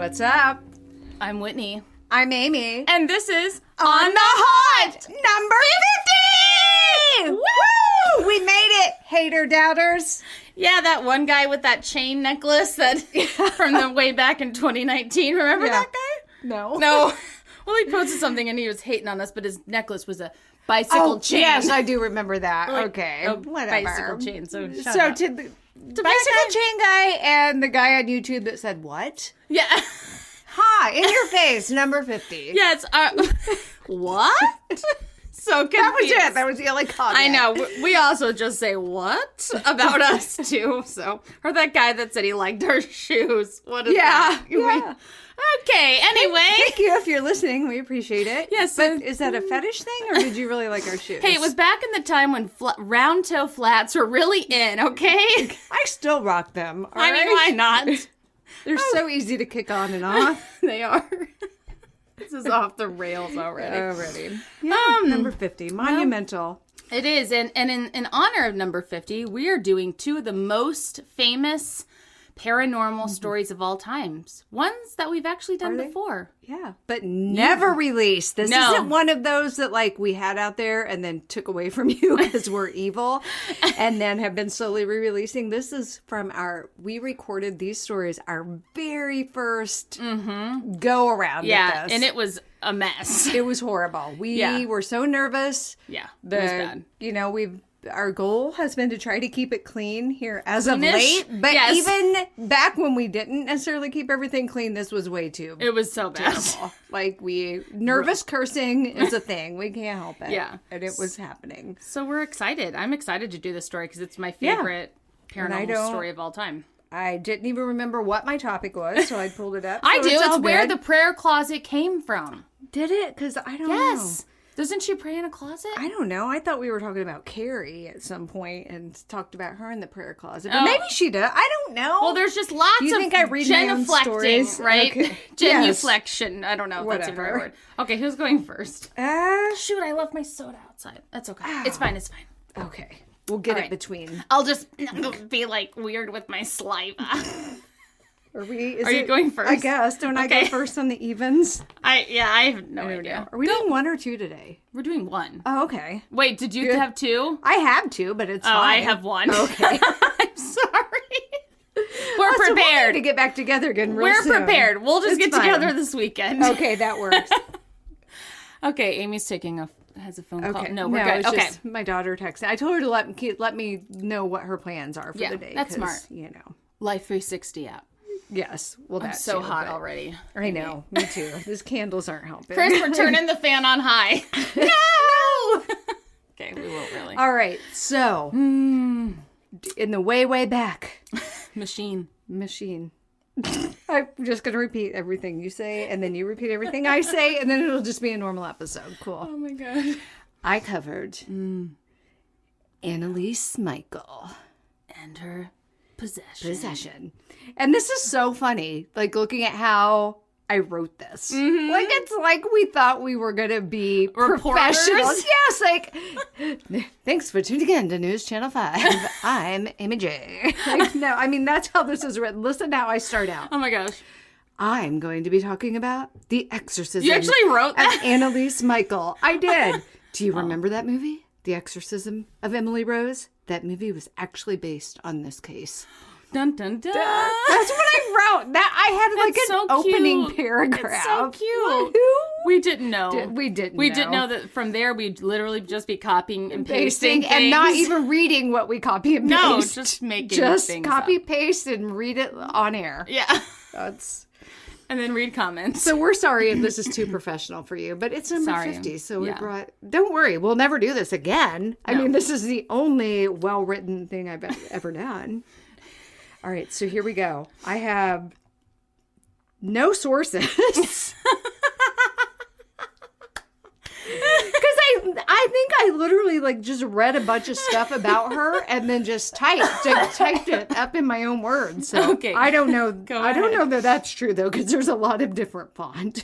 What's up? I'm Whitney. I'm Amy. And this is On the Hot! Number 50! Woo! We made it, hater doubters. Yeah, that one guy with that chain necklace that from the way back in 2019. Remember that guy? No. No. Well, he posted something and he was hating on us, but his necklace was a bicycle chain. Yes, I do remember that. Like, okay. a Whatever. bicycle chain. So shut So up. to the bicycle chain guy and the guy on YouTube that said, what? Yeah. Ha! In your face, number 50. Yes. What? So confused. That was it. That was the only comment. I know. We also just say what about us too. So, or that guy that said he liked our shoes. What is that? Yeah. Okay. Anyway, Thank you if you're listening. We appreciate it. Yes. But is that a fetish thing, or did you really like our shoes? hey, it was back in the time when round toe flats were really in. Okay. I still rock them. I mean, why not? They're so easy to kick on and off. They are. This is off the rails already. Yeah, number 50. Monumental. It is. And in honor of number 50, we are doing two of the most famous paranormal stories of all times. Ones that we've actually done before. Yeah. But never released. This No. isn't one of those that like we had out there and then took away from you because we're evil and then have been slowly re-releasing. This is from we recorded these stories our very first go around Yeah. with this. And it was a mess. It was horrible. We were so nervous. Yeah. It was bad. You know, our goal has been to try to keep it clean here as of Cleanish? late. But Yes. even back when we didn't necessarily keep everything clean, this was way too It was so bad. terrible. Like nervous cursing is a thing. We can't help it. Yeah. And it was happening. So we're excited. I'm excited to do this story because it's my favorite paranormal story of all time. I didn't even remember what my topic was, so I pulled it up. I So do. It's all where good. the prayer closet came from. Did it? Because I don't know. Yes. Doesn't she pray in a closet? I don't know. I thought we were talking about Carrie at some point and talked about her in the prayer closet. But Oh. maybe she did. I don't know. Well, there's just lots You of think I read my own genuflecting, stories? right? Okay. Genuflection. I don't know if that's a Whatever. right word. Okay, who's going first? Uh, Shoot, I left my soda outside. That's okay. It's fine. It's fine. okay. We'll get All it right. between. I'll just be like weird with my saliva. Are you going first? I guess. Don't I go Okay. first on the evens? I have no idea. Are we doing one or two today? We're doing one. Oh, okay. Wait, did you have two? I have two, but it's Oh, fine. I have one. Okay. I'm sorry. We're So we'll need prepared. to get back together again real We're soon. prepared. We'll just It's get fine. together this weekend. Okay, that works. Okay, Amy's has a phone call. Okay. No, we're good. It's Okay. just my daughter texted. I told her to let me know what her plans are for the day. that's 'cause, smart. You know. Life 360 app. Yes. Well, I'm that's so hot already. I know. Me too. These candles aren't helping. Chris, we're turning the fan on high. No! Okay, we won't really. All right. So, in the way back Machine. I'm just going to repeat everything you say, and then you repeat everything I say, and then it'll just be a normal episode. Cool. Oh my god. I covered Anneliese Michel. And her possession. And this is so funny, like looking at how I wrote this. Like, it's like we thought we were going to be professionals. Yes, like, thanks for tuning in to News Channel 5. I'm Amy J. Like, no, I mean, that's how this is written. Listen to how I start out. Oh my gosh. I'm going to be talking about the Exorcism. You actually wrote that? Of Anneliese Michel. I did. Do you remember that movie? The Exorcism of Emily Rose? That movie was actually based on this case. Dun dun dun. That's what I wrote. That I had like That's an so opening cute. paragraph. It's so cute. Who? We didn't know. We didn't know that from there we'd literally just be copying and Pasting pasting and not things. even reading what we copy and paste. No, just making just things copy up. paste and read it on air. Yeah. That's And then read comments. so we're sorry if this is too professional for you, but it's number Sorry. 50. So we Yeah. brought. Don't worry, we'll never do this again. I No. mean, this is the only well-written thing I've ever done. All right, so here we go. I have no sources. Because I think I literally like just read a bunch of stuff about her and then just typed it up in my own words. So Okay. I don't know. Go I don't ahead. know that that's true though, because there's a lot of different font.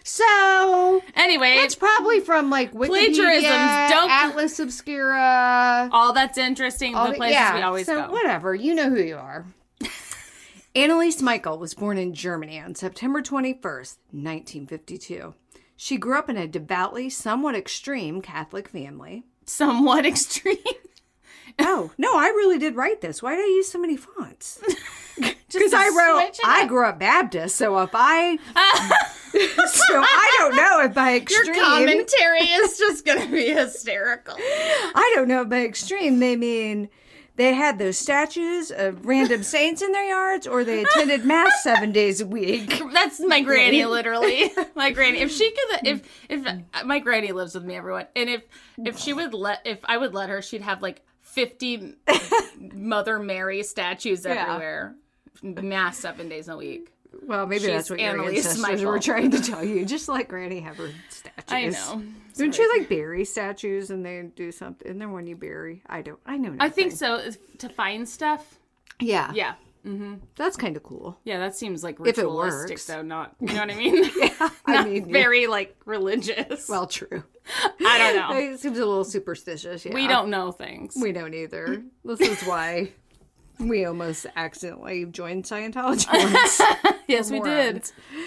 So anyway, it's probably from like Wikipedia, Plagiarisms, don't- Atlas Obscura. all that's interesting. The places we always so go. whatever, you know who you are. Anneliese Michel was born in Germany on September 21st, 1952. She grew up in a devoutly, somewhat extreme Catholic family. Somewhat extreme? Oh, no, I really did write this. Why did I use so many fonts? Because I grew up Baptist, so if I... so I don't know if by extreme... Your commentary is just going to be hysterical. I don't know if by extreme they mean they had those statues of random saints in their yards, or they attended mass 7 days a week. That's my granny, literally. My granny. If she could, if my granny lives with me, everyone, and if I would let her, she'd have like 50 Mother Mary statues everywhere. Mass 7 days a week. Well, maybe that's what your ancestors were trying to tell you. Just let Granny have her statues. I know. Don't you like bury statues and they do something? Isn't there one you bury? I know nothing. I think so. To find stuff. Yeah. Yeah. Mm-hmm. That's kind of cool. Yeah, that seems like ritualistic, if it works. Though, not, you know what I mean? Yeah. I mean, very, like, religious. Well, true. I don't know. It seems a little superstitious, yeah. We don't know things. We don't either. This is why we almost accidentally joined Scientology once. Yes, we did.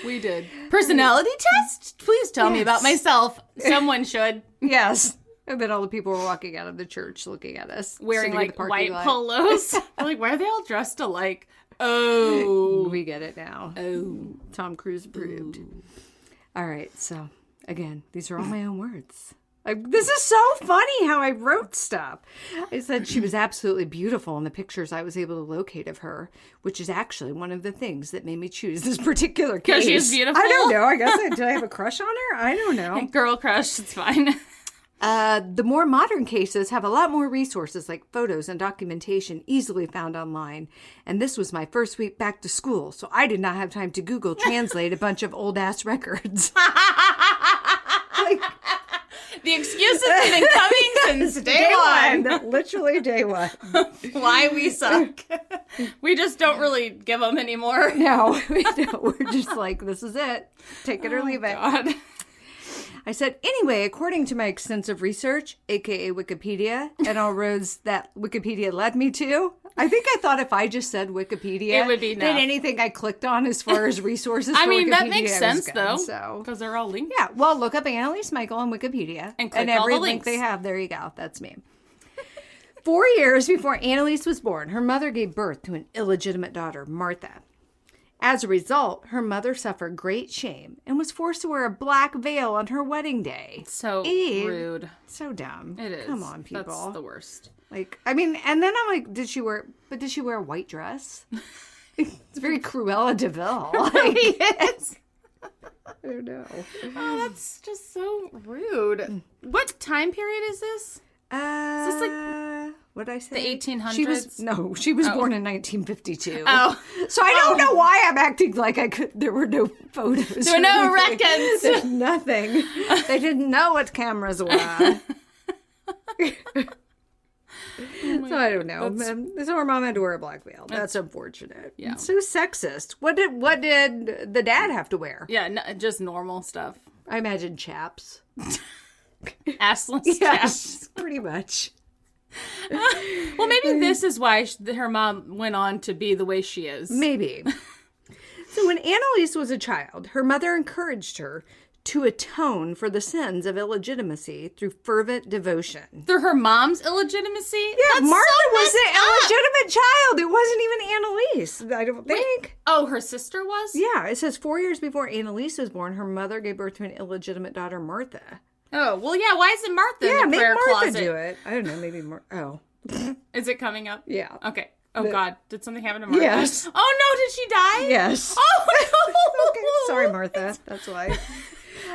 We did. Personality test? Please tell me about myself. Someone should. Yes. And then all the people were walking out of the church looking at us. Wearing like white polos. I'm like, why are they all dressed alike? Oh. We get it now. Oh. Tom Cruise approved. Ooh. All right. So, again, these are all my own words. This is so funny how I wrote stuff. I said she was absolutely beautiful in the pictures I was able to locate of her, which is actually one of the things that made me choose this particular case. Because she's beautiful? I don't know. I guess did I have a crush on her? I don't know. Girl crush, it's fine. The more modern cases have a lot more resources like photos and documentation easily found online. And this was my first week back to school, so I did not have time to Google Translate a bunch of old-ass records. The excuses have been coming since day one. Literally day one. Why we suck. We just don't really give them anymore. No, we don't. We're just like, this is it. Take it or leave it. God. I said, anyway, according to my extensive research, aka Wikipedia, and all roads that Wikipedia led me to, I think I thought if I just said Wikipedia, it would be enough. Then anything I clicked on as far as resources I for mean, Wikipedia that makes sense, good, though, so. because they're all linked. Yeah, well, look up Anneliese Michel on Wikipedia. And click every all the link links. they have, there you go. That's me. 4 years before Anneliese was born, her mother gave birth to an illegitimate daughter, Martha. As a result, her mother suffered great shame and was forced to wear a black veil on her wedding day. So rude. So dumb. It is. Come on, people. That's the worst. Like, I mean, and then I'm like, did she wear a white dress? It's very Cruella de Vil. Like, Yes. I don't know. Oh, that's just so rude. What time period is this? Is this like what did I say? The 1800s? She was born in 1952. Oh. So I don't know why I'm acting like there were no photos. There were no records. There's nothing. They didn't know what cameras were. So I don't know. So her mom had to wear a black veil. That's unfortunate. Yeah. It's so sexist. What did the dad have to wear? Yeah, no, just normal stuff. I imagine chaps. Assless Yes, chaps. pretty much. Well, maybe this is why her mom went on to be the way she is. Maybe. So when Anneliese was a child, her mother encouraged her to atone for the sins of illegitimacy through fervent devotion. Through her mom's illegitimacy? Yeah, That's Martha so was an messed up. illegitimate child. It wasn't even Anneliese, I don't think. Wait, oh, her sister was? Yeah, it says 4 years before Anneliese was born, her mother gave birth to an illegitimate daughter, Martha. Oh, well, yeah, why isn't Martha in the make prayer Martha closet? do it. I don't know, maybe Oh. Is it coming up? Yeah. Okay. Oh, God. Did something happen to Martha? Yes. Oh, no. Did she die? Yes. Oh, no. Okay, sorry, Martha. That's why.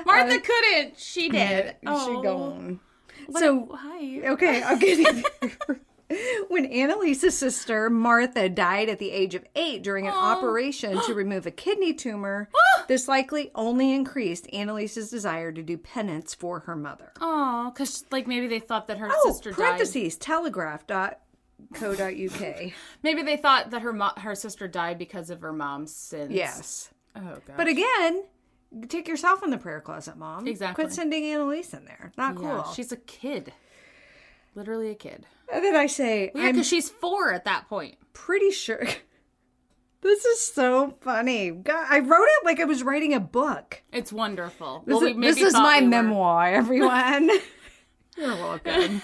Martha couldn't. She did. She gone. Why? Okay, I'm getting there. When Annaliese's sister, Martha, died at the age of 8 during an operation to remove a kidney tumor, this likely only increased Annaliese's desire to do penance for her mother. Oh, because maybe they thought that her sister died. parentheses, telegraph.co.uk. Maybe they thought that her sister died because of her mom's sins. Yes. Oh, God. But again, take yourself in the prayer closet, Mom. Exactly. Quit sending Anneliese in there. Not cool. Yeah, she's a kid. Literally a kid. And then I say, Well, yeah, because she's 4 at that point. pretty sure This is so funny. God, I wrote it like I was writing a book. It's wonderful. This is my memoir, everyone. You're welcome.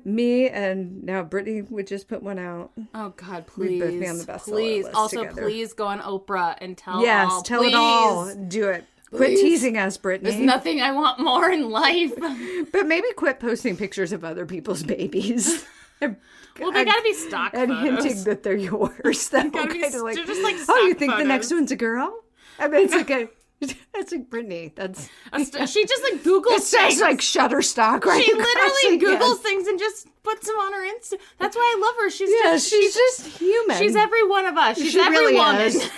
Me and now Brittany would just put one out. Oh God, please. We'd both be on the bestseller please. list Also, together. please go on Oprah and tell Yes, all. tell please. it all. Do it. Quit teasing us, Brittany. There's nothing I want more in life. But maybe quit posting pictures of other people's babies. Well, they gotta be stock and photos. hinting that they're yours. That Gotta be, kind of like, they're just like stock oh, you think photos. the next one's a girl? I mean, it's like that's like Brittany. That's She just like Googles it says things. like Shutterstock, right? She across literally it, Googles yes. things and just puts them on her Insta. That's why I love her. She's just human. She's every one of us. She's She every really woman. is.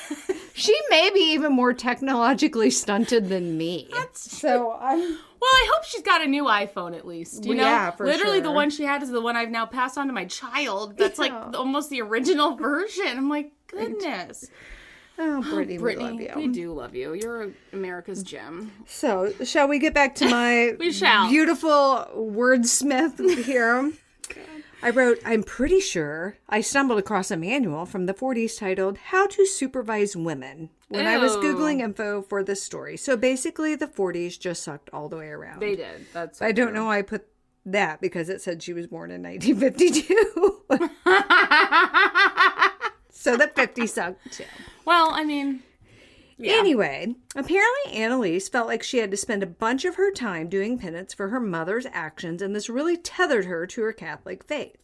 She may be even more technologically stunted than me. So I'm. Well, I hope she's got a new iPhone at least. You know, yeah, for literally the sure. one she had is the one I've now passed on to my child. That's like almost the original version. I'm like, goodness. Oh, Brittany, Brittany, we love we you. do love you. You're America's gem. So, shall we get back to my We shall. beautiful wordsmith here? I wrote, I'm pretty sure I stumbled across a manual from the 40s titled How to Supervise Women when I was Ew. Googling info for this story. So basically the 40s just sucked all the way around. They did. That's. I don't know why I put that because it said she was born in 1952. So the 50s sucked too. Well, I mean. Yeah. Anyway, apparently Anneliese felt like she had to spend a bunch of her time doing penance for her mother's actions, and this really tethered her to her Catholic faith.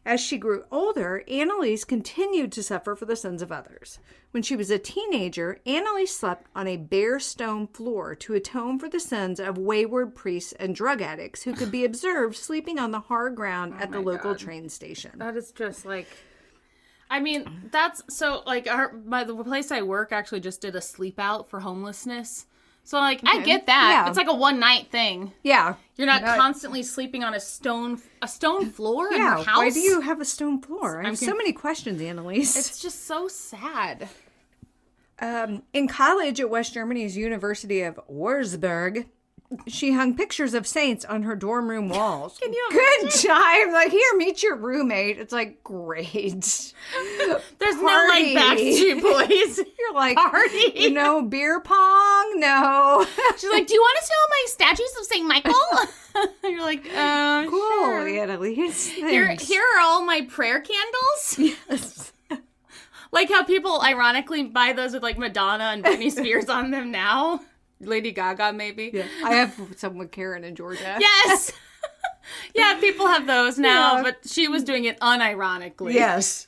As she grew older, Anneliese continued to suffer for the sins of others. When she was a teenager, Anneliese slept on a bare stone floor to atone for the sins of wayward priests and drug addicts who could be observed sleeping on the hard ground at the local train station. That is just like. I mean, that's so like the place I work actually just did a sleep out for homelessness. So like I get that. Yeah. It's like a one night thing. Yeah. You're not constantly sleeping on a stone floor in your house. Why do you have a stone floor? I have so many questions, Anneliese. It's just so sad. In college at West Germany's University of Wurzburg, she hung pictures of saints on her dorm room walls. Can you Good time. Like, here, meet your roommate. It's like, great. There's Party. no like Backstreet Boys. You're like, Party. no beer pong? No. She's like, do you want to see all my statues of St. Michael? You're like, Cool, sure. Anneliese. Here are all my prayer candles. Yes. Like how people ironically buy those with like Madonna and Britney Spears on them now. Lady Gaga, maybe. Yeah. I have some with Karen in Georgia. Yes. Yeah, people have those now, Yeah. but she was doing it unironically. Yes.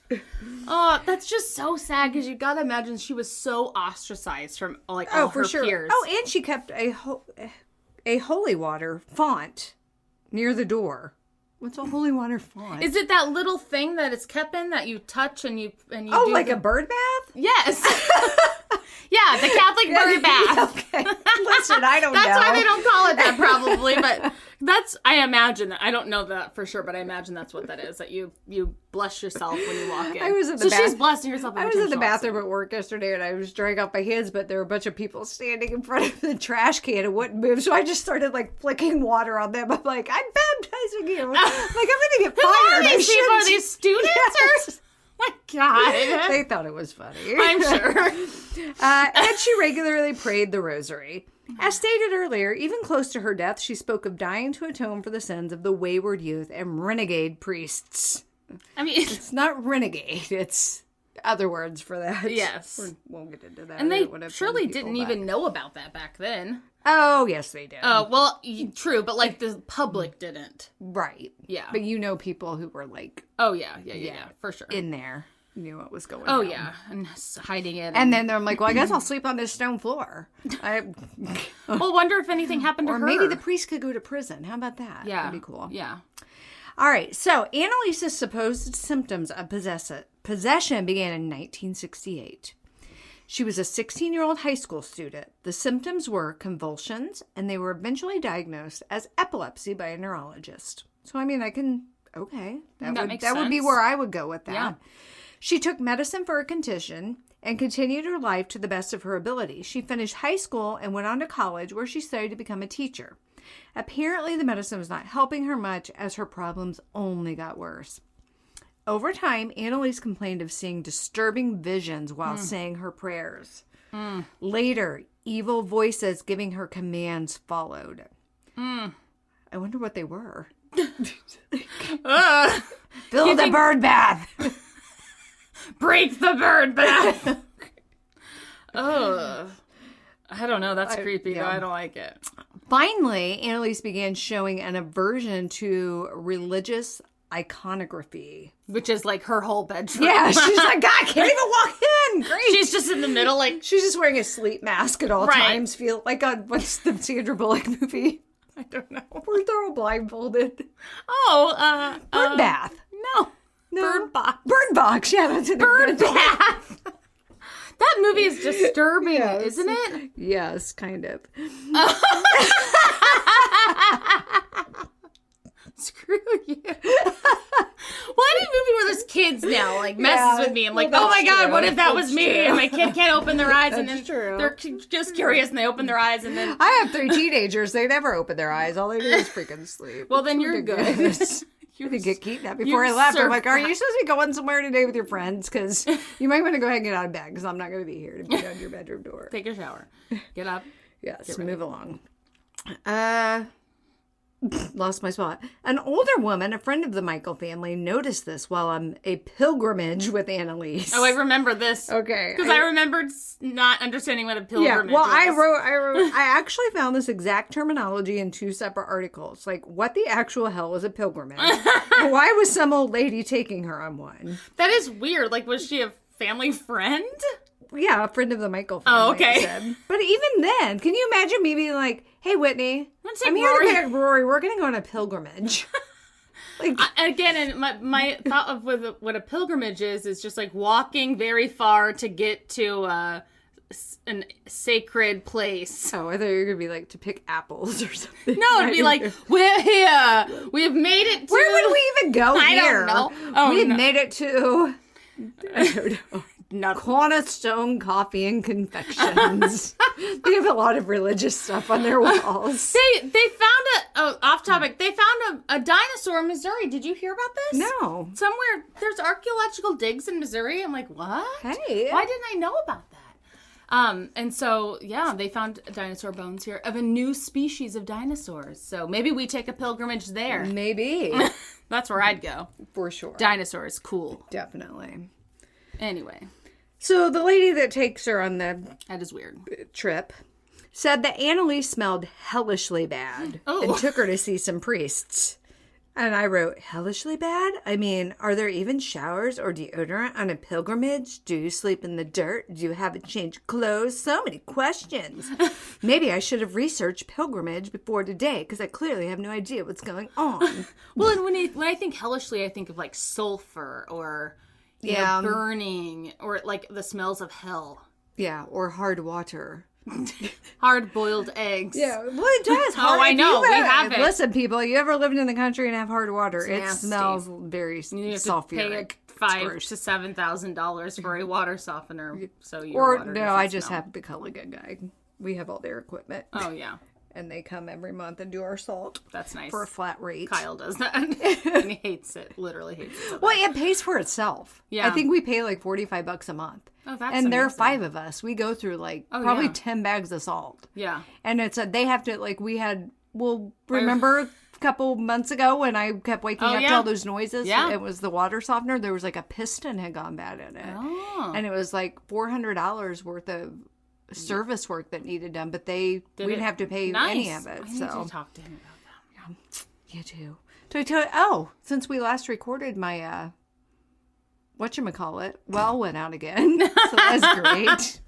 Oh, that's just so sad because you gotta imagine she was so ostracized from like all her peers. Oh, and she kept a holy water font near the door. What's a holy water font? Is it that little thing that it's kept in that you touch and you Oh, do like a bird bath? Yes. Yeah, the Catholic bird bath. Okay. Listen, I don't know. That's why they don't call it that probably, but I imagine that. I don't know that for sure, but I imagine that's what that is, that you bless yourself when you walk in. I was in the she's blessing herself. I was in the bathroom at work yesterday and I was drying out my hands, but there were a bunch of people standing in front of the trash can and wouldn't move. So I just started like flicking water on them. I'm like, I'm baptizing you. Like, I'm going to get Who are fired. these people? Are these students Yes. or? My God. They thought it was funny. I'm sure. And she regularly prayed the rosary. As stated earlier, even close to her death, she spoke of dying to atone for the sins of the wayward youth and renegade priests. I mean, It's not renegade, it's other words for that. Yes. We won't get into that. and I they don't wanna surely offend people, didn't but- even know about that back then. Oh, yes, they did. Oh, well, true, but like the public didn't. Right. Yeah. But you know people who were like Oh, yeah, for sure. in there, knew what was going Oh, on. yeah, and hiding it. And then they're like, well, I guess I'll sleep on this stone floor. Well, wonder if anything happened to Or her. maybe the priest could go to prison. How about that? Yeah. That'd be cool. Yeah. All right, so Annaliese's supposed symptoms of possession began in 1968. She was a 16-year-old high school student. The symptoms were convulsions, and they were eventually diagnosed as epilepsy by a neurologist. So, I mean, that makes would be sense. where I would go with that. Yeah. She took medicine for a condition and continued her life to the best of her ability. She finished high school and went on to college where she studied to become a teacher. Apparently, the medicine was not helping her much as her problems only got worse. Over time, Anneliese complained of seeing disturbing visions while saying her prayers. Later, evil voices giving her commands followed. I wonder what they were. Fill the bird bath. Break the bird bath. Ugh. I don't know. That's creepy. Yeah. I don't like it. Finally, Anneliese began showing an aversion to religious iconography. Which is like her whole bedroom. Yeah, she's like, God, I can't even walk in. Great. She's just in the middle, like... She's just wearing a sleep mask at all times. Feel like on, what's the Sandra Bullock movie? I don't know. Where they're all blindfolded. Oh, Bird bath. No. Bird box. Bird box, yeah. That's a bird bath. That movie is disturbing, isn't it? Yes, kind of. Screw you. Well, any movie where there's kids now, like, messes with me. I'm like, oh my God, what if that was me? And my kid can't open their eyes, and then they're just curious, and they open their eyes, and then... I have 3 teenagers. They never open their eyes. All they do is freaking sleep. Well, then you're good. You could get kidnapped before I left. I'm like, are you supposed to be going somewhere today with your friends? Because you might want to go ahead and get out of bed, because I'm not going to be here to beat on your bedroom door. Take a shower. Get up. Yes, move along. Lost my spot. An older woman, a friend of the Michel family, noticed this while on a pilgrimage with Anneliese. Oh, I remember this. Okay. Because I remembered not understanding what a pilgrimage well, was. I actually found this exact terminology in 2 separate articles. Like, what the actual hell is a pilgrimage? And why was some old lady taking her on one? That is weird. Like, was she a family friend? Yeah, a friend of the Michel family. Oh, okay. But even then, can you imagine me being like, hey, Whitney, I'm here to pick Rory. We're going to go on a pilgrimage. Like, again, and my thought of what a pilgrimage is just like walking very far to get to a sacred place. Oh, I thought you were going to be like to pick apples or something. No, it'd be like, we're here. We've made it to... Where would we even go I here? don't know. Oh, we made it to... I don't know. Nothing. Cornerstone Coffee and Confections. They have a lot of religious stuff on their walls. They found off topic, they found a dinosaur in Missouri. Did you hear about this? No. Somewhere, there's archaeological digs in Missouri. I'm like, what? Hey. Why didn't I know about that? And so, yeah, they found dinosaur bones here of a new species of dinosaurs. So maybe we take a pilgrimage there. Maybe. That's where I'd go. For sure. Dinosaurs, cool. Definitely. Anyway. So the lady that takes her on the... That is weird. ...trip said that Anneliese smelled hellishly bad and took her to see some priests. And I wrote, hellishly bad? I mean, are there even showers or deodorant on a pilgrimage? Do you sleep in the dirt? Do you haven't changed clothes? So many questions. Maybe I should have researched pilgrimage before today, because I clearly have no idea what's going on. Well, and when I think hellishly, I think of like sulfur or burning or like the smells of hell. Yeah, or hard water. Hard-boiled eggs. Yeah, well, it does. Oh, I know. We have it. Listen, people, you ever lived in the country and have hard water? It's it smells very sulfuric. $5,000 to $7,000 for a water softener. So I just have the Culligan guy. We have all their equipment. Oh yeah. And they come every month and do our salt. That's nice. For a flat rate. Kyle does that. And he hates it. Literally hates it. So well, it pays for itself. Yeah. I think we pay like $45 a month. Oh, that's And there are amazing. 5 of us. We go through like probably 10 bags of salt. Yeah. And they have to, like, remember a couple months ago when I kept waking up to all those noises? Yeah. It was the water softener. There was like a piston had gone bad in it. Oh. And it was like $400 worth of service work that needed done, but we didn't have to pay any of it. I need to talk to him about that. Yeah, you too. So I tell you, since we last recorded, my whatchamacallit, well went out again. So that's great.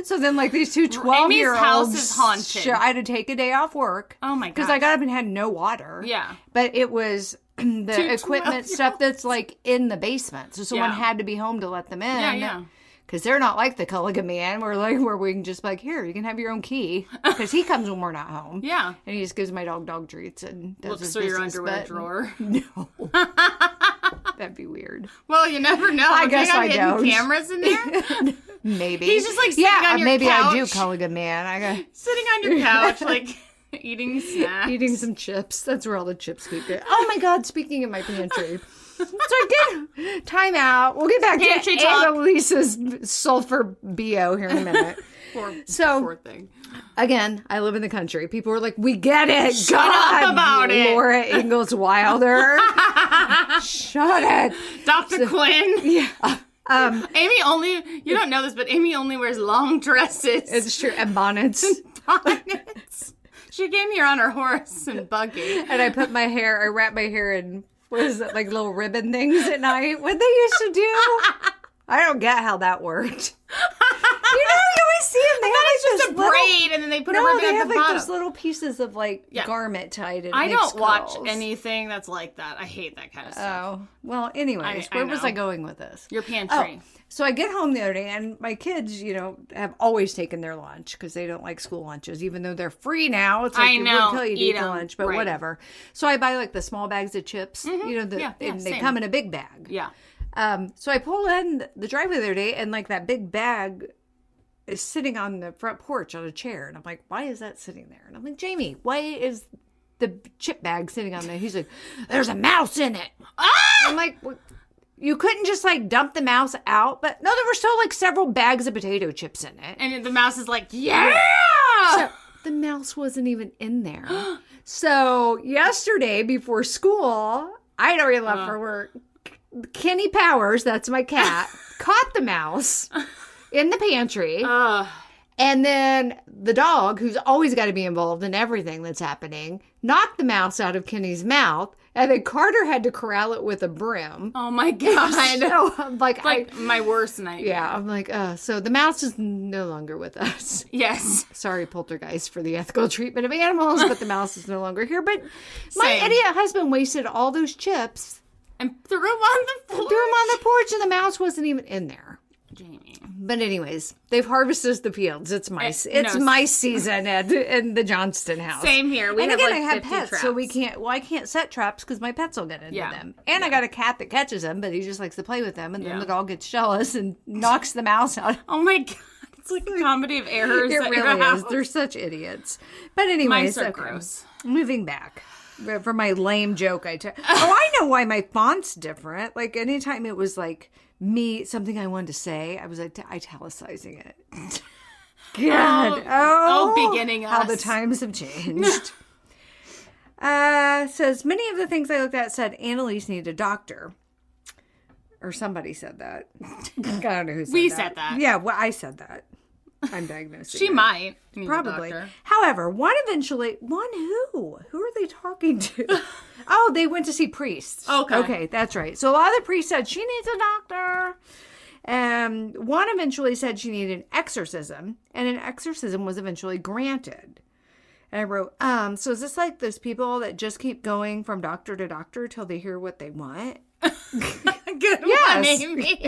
So then, like, these 2 12-year-olds, house is haunted. I had to take a day off work. Oh my god! Because I got up and had no water. Yeah. But it was the equipment stuff that's like in the basement, so someone had to be home to let them in. Yeah, yeah. Because they're not like the Culligan man, where we can just be like, here, you can have your own key. Because he comes when we're not home. Yeah. And he just gives my dog treats and does his through your business, underwear drawer. No. That'd be weird. Well, you never know. I guess I don't. Cameras in there? Maybe. He's just like sitting on your maybe couch. I do, Culligan man. Sitting on your couch, like eating snacks. Eating some chips. That's where all the chips keep going. Oh my God, speaking of my pantry. I did time out. We'll get back to Anneliese's sulfur BO here in a minute. Poor thing. Again, I live in the country. People are like, we get it. Shut up about it. Laura Ingalls Wilder. Shut it. Dr. Quinn. Yeah. Amy only, you don't know this, but Amy only wears long dresses. It's true. And bonnets. She came here on her horse and buggy. And I wrap my hair in, what is it, like little ribbon things at night? What they used to do? I don't get how that worked. You always see them. They have it's just a braid, and then they put a ribbon at the bottom. Those little pieces of garment tied in. I don't watch anything that's like that. I hate that kind of stuff. Oh, well, anyways, where was I going with this? Your pantry. Oh, so I get home the other day, and my kids, have always taken their lunch because they don't like school lunches, even though they're free now. It's like they won't tell you to eat lunch, but whatever. So I buy the small bags of chips. And they come in a big bag. Yeah. So I pull in the driveway the other day, and that big bag is sitting on the front porch on a chair. And I'm like, why is that sitting there? And I'm like, Jamie, why is the chip bag sitting on there? He's like, there's a mouse in it. Ah! I'm like, well, you couldn't just dump the mouse out? But no, there were still several bags of potato chips in it. And the mouse is like, yeah! So the mouse wasn't even in there. So yesterday before school, I'd already left for work. Kenny Powers, that's my cat, caught the mouse in the pantry. And then the dog, who's always got to be involved in everything that's happening, knocked the mouse out of Kenny's mouth. And then Carter had to corral it with a broom. Oh, my God. So I'm like, my worst nightmare. Yeah, I'm like, so the mouse is no longer with us. Yes. Sorry, Poltergeist, for the ethical treatment of animals, but the mouse is no longer here. But my idiot husband wasted all those chips. And threw him on the porch. And the mouse wasn't even in there. Jamie. But anyways, they've harvested the fields. It's my season in the Johnston house. Same here. I have pets, traps. So I can't set traps because my pets will get into them. And I got a cat that catches them, but he just likes to play with them. And then the dog gets jealous and knocks the mouse out. Oh my God. It's like a comedy of errors. It really is. They're such idiots. But anyways. Mice are gross. Moving back. For my lame joke, I know why my font's different. Anytime it was something I wanted to say, I was italicizing it. God. Beginning us. How the times have changed. Says, many of the things I looked at said Anneliese needed a doctor. Or somebody said that. I don't know who said that. We said that. Yeah, well, I said that. I'm diagnosing. She might need probably. A doctor. However, one who? Who are they talking to? Oh, they went to see priests. Okay, that's right. So a lot of the priests said she needs a doctor. One eventually said she needed an exorcism, and an exorcism was eventually granted. And I wrote, so is this those people that just keep going from doctor to doctor till they hear what they want? Good one, Amy.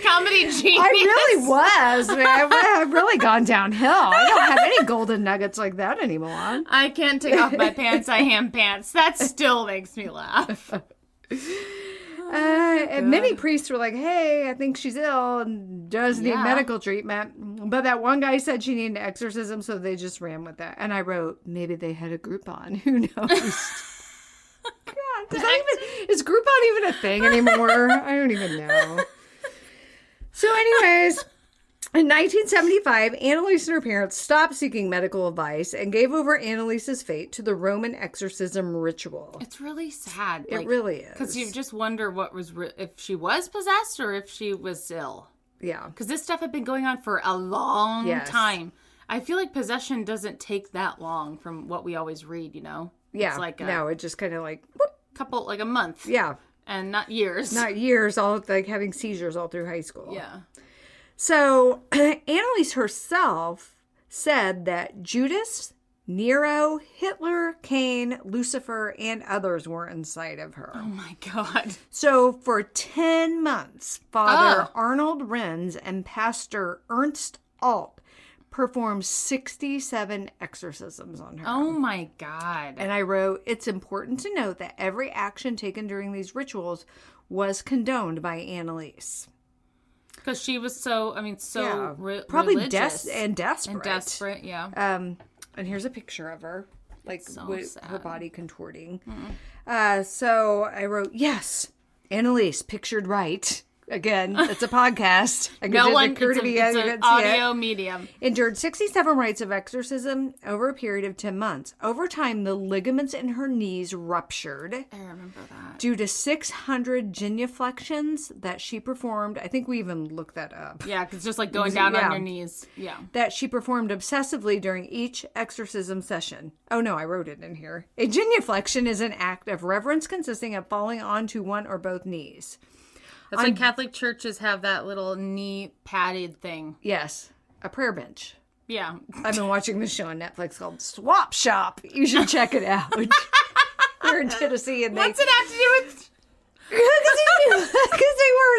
Comedy genius. I really was. I've really gone downhill. I don't have any golden nuggets like that anymore. I can't take off my pants. I ham pants. That still makes me laugh. And many priests were like, hey, I think she's ill and does need medical treatment. But that one guy said she needed an exorcism, so they just ran with that. And I wrote, maybe they had a Groupon. Who knows? God, is Groupon even a thing anymore? I don't even know. So anyways, in 1975, Anneliese and her parents stopped seeking medical advice and gave over Anneliese's fate to the Roman exorcism ritual. It's really sad. It really is. Because you just wonder what was if she was possessed or if she was ill. Yeah. Because this stuff had been going on for a long time. I feel like possession doesn't take that long from what we always read, Yeah. It's no, it just kind of a month. Yeah. And not years. Not years, all having seizures all through high school. Yeah. So, Anneliese herself said that Judas, Nero, Hitler, Cain, Lucifer, and others were inside of her. Oh my God. So, for 10 months, Father Arnold Renz and Pastor Ernst Alt performed 67 exorcisms on her. Oh my God. And I wrote, it's important to note that every action taken during these rituals was condoned by Anneliese. Because she was so probably religious. desperate. And desperate, yeah. And here's a picture of her. like so with sad. her body contorting. So I wrote, yes, Anneliese, pictured right. Again, it's a podcast. It's an audio medium. Endured 67 rites of exorcism over a period of 10 months. Over time, the ligaments in her knees ruptured. I remember that. Due to 600 genuflections that she performed. I think we even looked that up. Yeah, because just like going down on your knees. Yeah. That she performed obsessively during each exorcism session. Oh no, I wrote it in here. A genuflection is an act of reverence consisting of falling onto one or both knees. That's like Catholic churches have that little knee padded thing. Yes, a prayer bench. Yeah. I've been watching this show on Netflix called Swap Shop. You should check it out. We're in Tennessee, and what's it have to do with? Because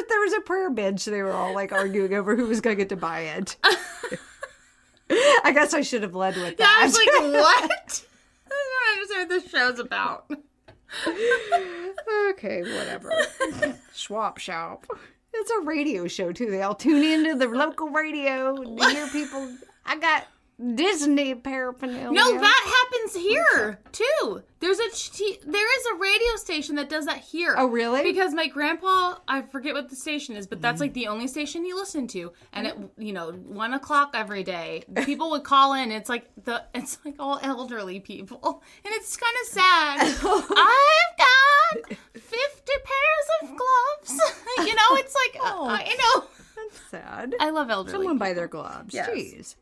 there was a prayer bench. They were all like arguing over who was going to get to buy it. I guess I should have led with that. Yeah, I was like, what? I don't understand what this show's about. Okay, whatever. Swap Shop. It's a radio show, too. They all tune into the local radio and they hear people. I got Disney paraphernalia. No, that happens here, too. There is a radio station that does that here. Oh, really? Because my grandpa, I forget what the station is, but that's like the only station he listened to. And at 1 o'clock every day, people would call in. It's like all elderly people, and it's kind of sad. I've got 50 pairs of gloves. It's like That's sad. I love elderly. Someone people. buy their gloves. Yes. Jeez.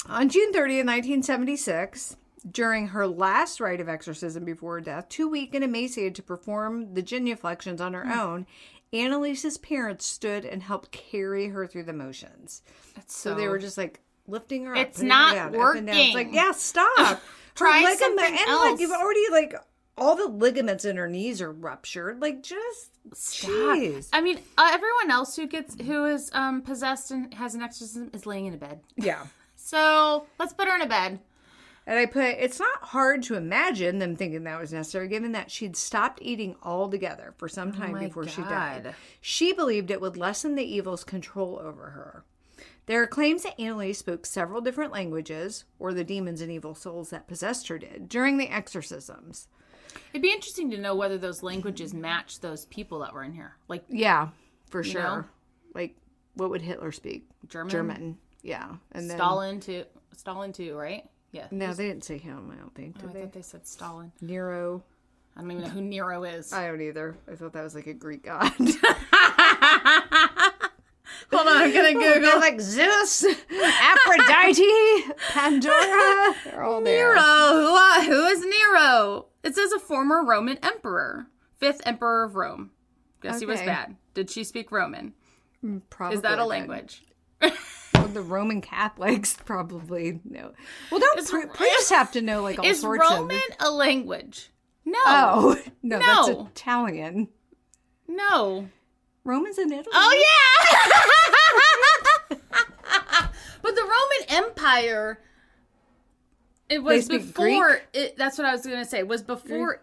On June 30th, 1976, during her last rite of exorcism before her death, too weak and emaciated to perform the genuflections on her own, Anneliese's parents stood and helped carry her through the motions. So they were just like lifting her up. It's not her down, working. It's like, yeah, stop. Try something else. Like, you've already all the ligaments in her knees are ruptured. Like, just jeez. I mean, everyone else who is possessed and has an exorcism is laying in a bed. Yeah. So let's put her in a bed. And I put, it's not hard to imagine them thinking that was necessary, given that she'd stopped eating altogether for some time before she died. She believed it would lessen the evil's control over her. There are claims that Anneliese spoke several different languages, or the demons and evil souls that possessed her did, during the exorcisms. It'd be interesting to know whether those languages match those people that were in here. Like, yeah, for sure. know? Like, what would Hitler speak? German. Yeah. And then Stalin too, right? Yeah. No, they didn't say him, I don't think. Did I they? thought they said Stalin. Nero. I don't even know who Nero is. I don't either. I thought that was like a Greek god. Hold on, I'm gonna Google. They're like Zeus, Aphrodite, Pandora. They're all there. Nero. Who is Nero? It says a former Roman emperor, 5th emperor of Rome. Guess he was bad. Did she speak Roman? Probably. Is that a language? Well, the Roman Catholics probably know. Well, don't priests have to know like all sorts of. Is Roman a language? No. Oh no, that's Italian. No. Roman's in Italy. Oh yeah. But the Roman Empire. It was before. That's what I was going to say. Was before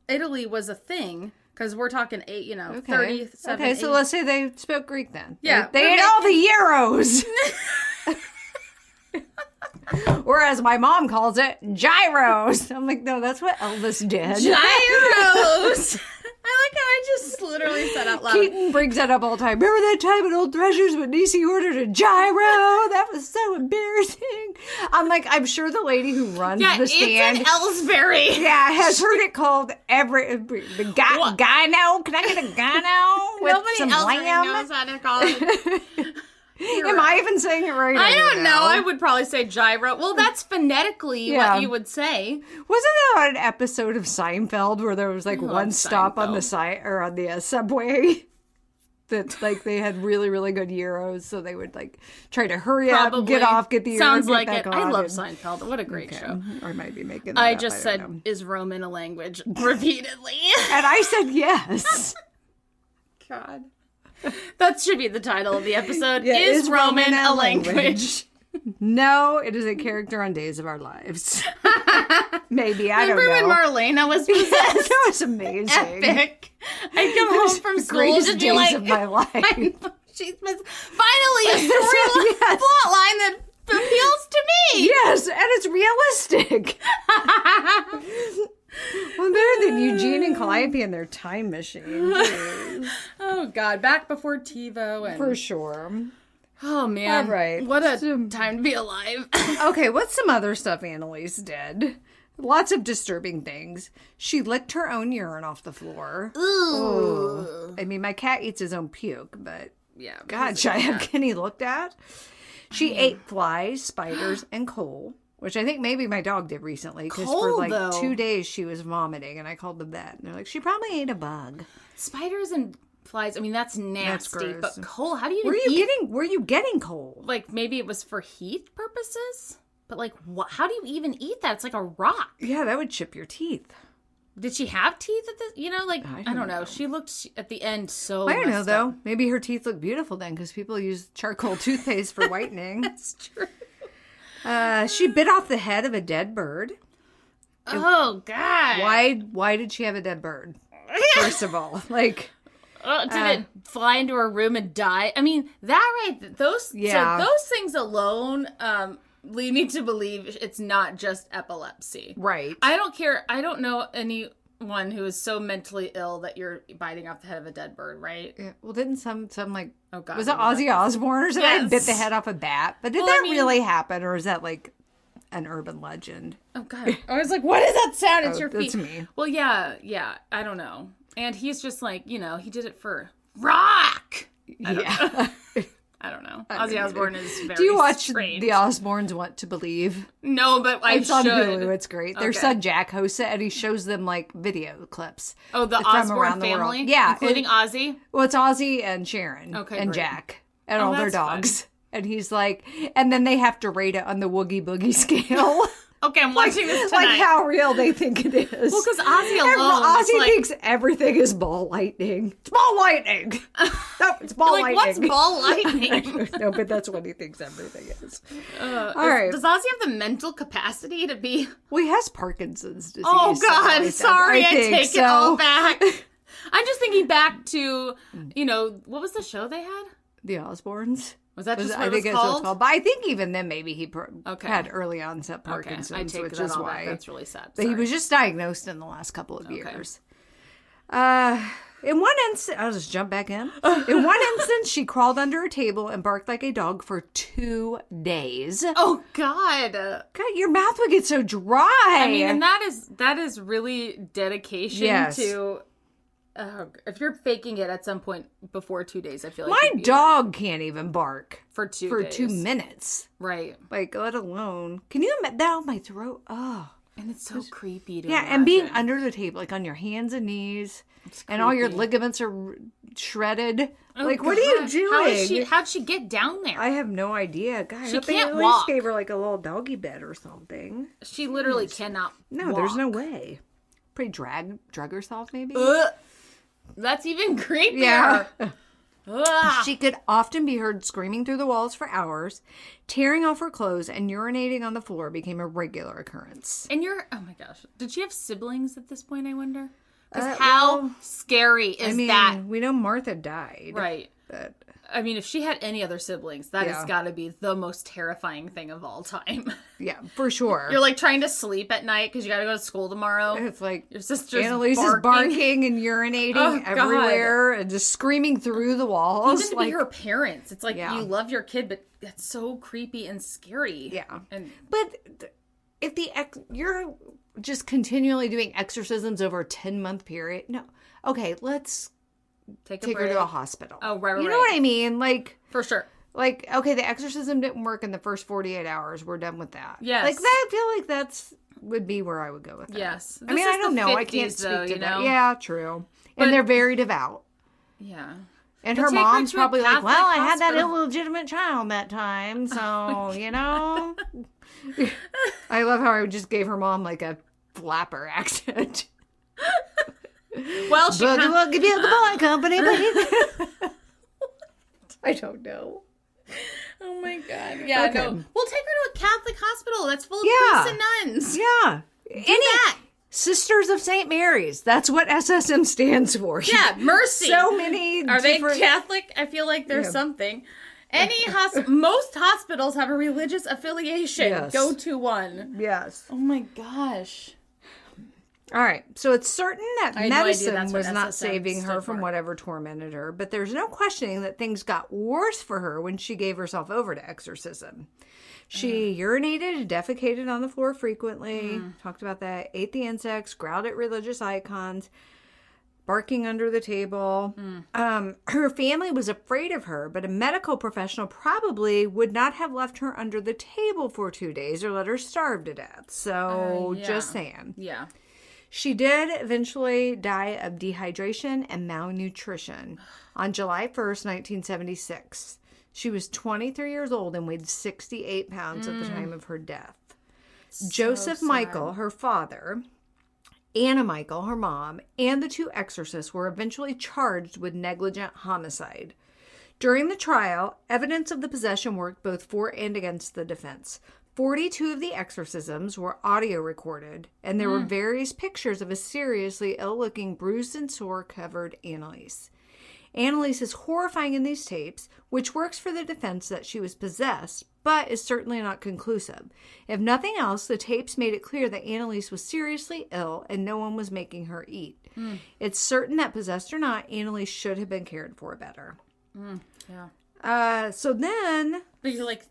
Italy was a thing. Because we're talking 37. Okay, so let's say they spoke Greek then. Yeah, they ate all the euros. Or as my mom calls it, gyros. I'm like, no, that's what Elvis did. Gyros. I like how I just literally said out loud. Keaton brings that up all the time. Remember that time at Old Threshers when Niecy ordered a gyro? That was so embarrassing. I'm sure the lady who runs the stand. It's in Ellsbury. Yeah, has heard it called the gyno. Can I get a gyno with Nobody some else lamb? knows how to call it. Am I even saying it right? I don't know. I would probably say gyro. Well, that's phonetically what you would say. Wasn't there an episode of Seinfeld where there was like one stop on the site or on the subway that like they had really, really good gyros, so they would like try to hurry up, get off, get the sounds gyro, like get back it. on. I love Seinfeld. What a great show. I might be making that I up. just said, is Roman a language repeatedly? And I said yes. God. That should be the title of the episode. Yeah, is Roman a language? No, it is a character on Days of Our Lives. Maybe, I don't know. Remember when Marlena was possessed? That was amazing. Epic. I'd come home from school to days of my life. She's finally a story plot line that appeals to me. Yes, and it's realistic. Well, better than Eugene and Calliope and their time machine. Jeez. Oh, God. Back before TiVo. And... For sure. Oh, man. All right. What a time to be alive. Okay, what's some other stuff Anneliese did? Lots of disturbing things. She licked her own urine off the floor. Ooh. I mean, my cat eats his own puke, but Yeah. God, should I have Kenny looked at? She ate flies, spiders, and coal, which I think maybe my dog did recently. Because for like though. 2 days she was vomiting, and I called the vet. And they're like, she probably ate a bug. Spiders and flies. I mean, that's nasty. gross. But coal, how do you even Were you getting coal? Like, maybe it was for heat purposes? But, like, how do you even eat that? It's like a rock. Yeah, that would chip your teeth. Did she have teeth at this? You know, like, I don't know. She looked at the end so I don't know, messed though. up. Maybe her teeth look beautiful then, because people use charcoal toothpaste for whitening. That's true. She bit off the head of a dead bird. Oh, God. Why did she have a dead bird? First of all, like... Did it fly into her room and die? I mean, those things alone lead me to believe it's not just epilepsy. Right. I don't care. I don't know anyone who is so mentally ill that you're biting off the head of a dead bird, right? Yeah. Well, didn't some like... Oh, God. Was it Ozzy Osbourne or something? Yes. Bit the head off a bat. But did that really happen, or is that like an urban legend? Oh, God. I was like, what does that sound? It's your feet. That's me. Well, yeah. I don't know. And he's just like, he did it for rock. I don't know. Ozzy Osbourne is very Do you watch strange. The Osbournes Want to Believe? No, but I It's on should. Hulu. It's great. Their son Jack hosts it, and he shows them like video clips. Oh, the from Osbourne around the world. family? Yeah. Including Ozzy? Well, it's Ozzy and Sharon and great. Jack and all their that's fun. dogs. And he's like, and then they have to rate it on the Woogie Boogie scale. Okay, I'm watching this tonight. Like how real they think it is. Well, because Ozzy alone Ozzy thinks everything is ball lightning. It's ball lightning. No, it's ball lightning. What's ball lightning? No, but that's what he thinks everything is. All right. Does Ozzy have the mental capacity to be... Well, he has Parkinson's disease. Oh, God. Sorry, I take it all back. I'm just thinking back to, what was the show they had? The Osbournes. Was that just what I it was think called? it's called. But I think even then maybe he had early onset Parkinson's, I take which that is all why. back. That's really sad. But he was just diagnosed in the last couple of years. In one instance, I'll just jump back in. In one instance, she crawled under a table and barked like a dog for 2 days. Oh, God. God, your mouth would get so dry. I mean, and that is really dedication to... if you're faking it at some point before 2 days, I feel like my dog can't even bark for 2 minutes. Right. Like, let alone. Can you imagine that on my throat? Oh. And it's so creepy to and being under the table, like on your hands and knees, and all your ligaments are shredded. Oh, like, God. what are you doing? How'd she get down there? I have no idea. God, She I can't at least walk. gave her like a little doggy bed or something. She literally cannot walk. There's no way. Pretty drug herself, maybe? That's even creepier. Yeah. Ugh. She could often be heard screaming through the walls for hours, tearing off her clothes, and urinating on the floor became a regular occurrence. And oh my gosh. Did she have siblings at this point, I wonder? Because how scary is that? We know Martha died. Right. But I mean, if she had any other siblings, that has got to be the most terrifying thing of all time. Yeah, for sure. You're like trying to sleep at night because you got to go to school tomorrow. It's like your sister's Anneliese is barking and urinating everywhere and just screaming through the walls. Even to be her parents. It's like you love your kid, but that's so creepy and scary. Yeah. But if you're just continually doing exorcisms over a 10-month period, no. Okay, let's take her to a hospital. Oh, right. You know what I mean? Like, for sure. Like, okay, the exorcism didn't work in the first 48 hours. We're done with that. Yes. Like, I feel like that's would be where I would go with that. Yes. I mean, I don't know. 50s, I can't speak though, to that. Yeah, true. But, and they're very devout. Yeah. And her mom's probably like, well, I had that illegitimate child that time, so, you know. I love how I just gave her mom, like, a flapper accent. Well, she Boogie Boy Company, baby. I don't know. Oh my God. Yeah, okay. no. We'll take her to a Catholic hospital that's full of priests and nuns. Yeah. That. Sisters of St. Mary's. That's what SSM stands for. Yeah, mercy. So many Are they Catholic? I feel like there's something. Most hospitals have a religious affiliation. Yes. Go to one. Yes. Oh my gosh. All right, so it's certain that medicine that's was what not SSM saving her stood from for. whatever tormented her, but there's no questioning that things got worse for her when she gave herself over to exorcism. She urinated and defecated on the floor frequently, talked about that, ate the insects, growled at religious icons, barking under the table. Her family was afraid of her, but a medical professional probably would not have left her under the table for 2 days or let her starve to death. So, just saying. Yeah. She did eventually die of dehydration and malnutrition on July 1st, 1976. She was 23 years old and weighed 68 pounds at the time of her death. Joseph Michel, her father, Anna Michel, her mom, and the 2 exorcists were eventually charged with negligent homicide. During the trial, evidence of the possession worked both for and against the defense. 42 of the exorcisms were audio recorded, and there were various pictures of a seriously ill-looking, bruised and sore-covered Anneliese. Anneliese is horrifying in these tapes, which works for the defense that she was possessed, but is certainly not conclusive. If nothing else, the tapes made it clear that Anneliese was seriously ill and no one was making her eat. It's certain that, possessed or not, Anneliese should have been cared for better. Yeah. So then... But you're like...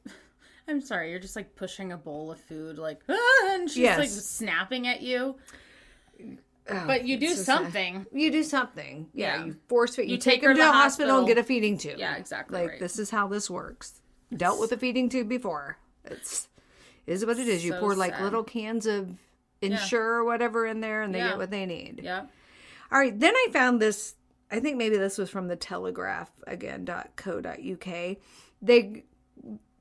I'm sorry, you're just like pushing a bowl of food, like, and she's like snapping at you. But you do something. You do something. Yeah. You force feed. You take her her to the the hospital and hospital. get a feeding tube. Yeah, exactly. Like, right. this is how this works. Dealt with a feeding tube before. Is what it is. You So pour like sad. little cans of Ensure or whatever in there and they Yeah. get what they need. Yeah. All right. Then I found this. I think maybe this was from the Telegraph again, .co.uk. They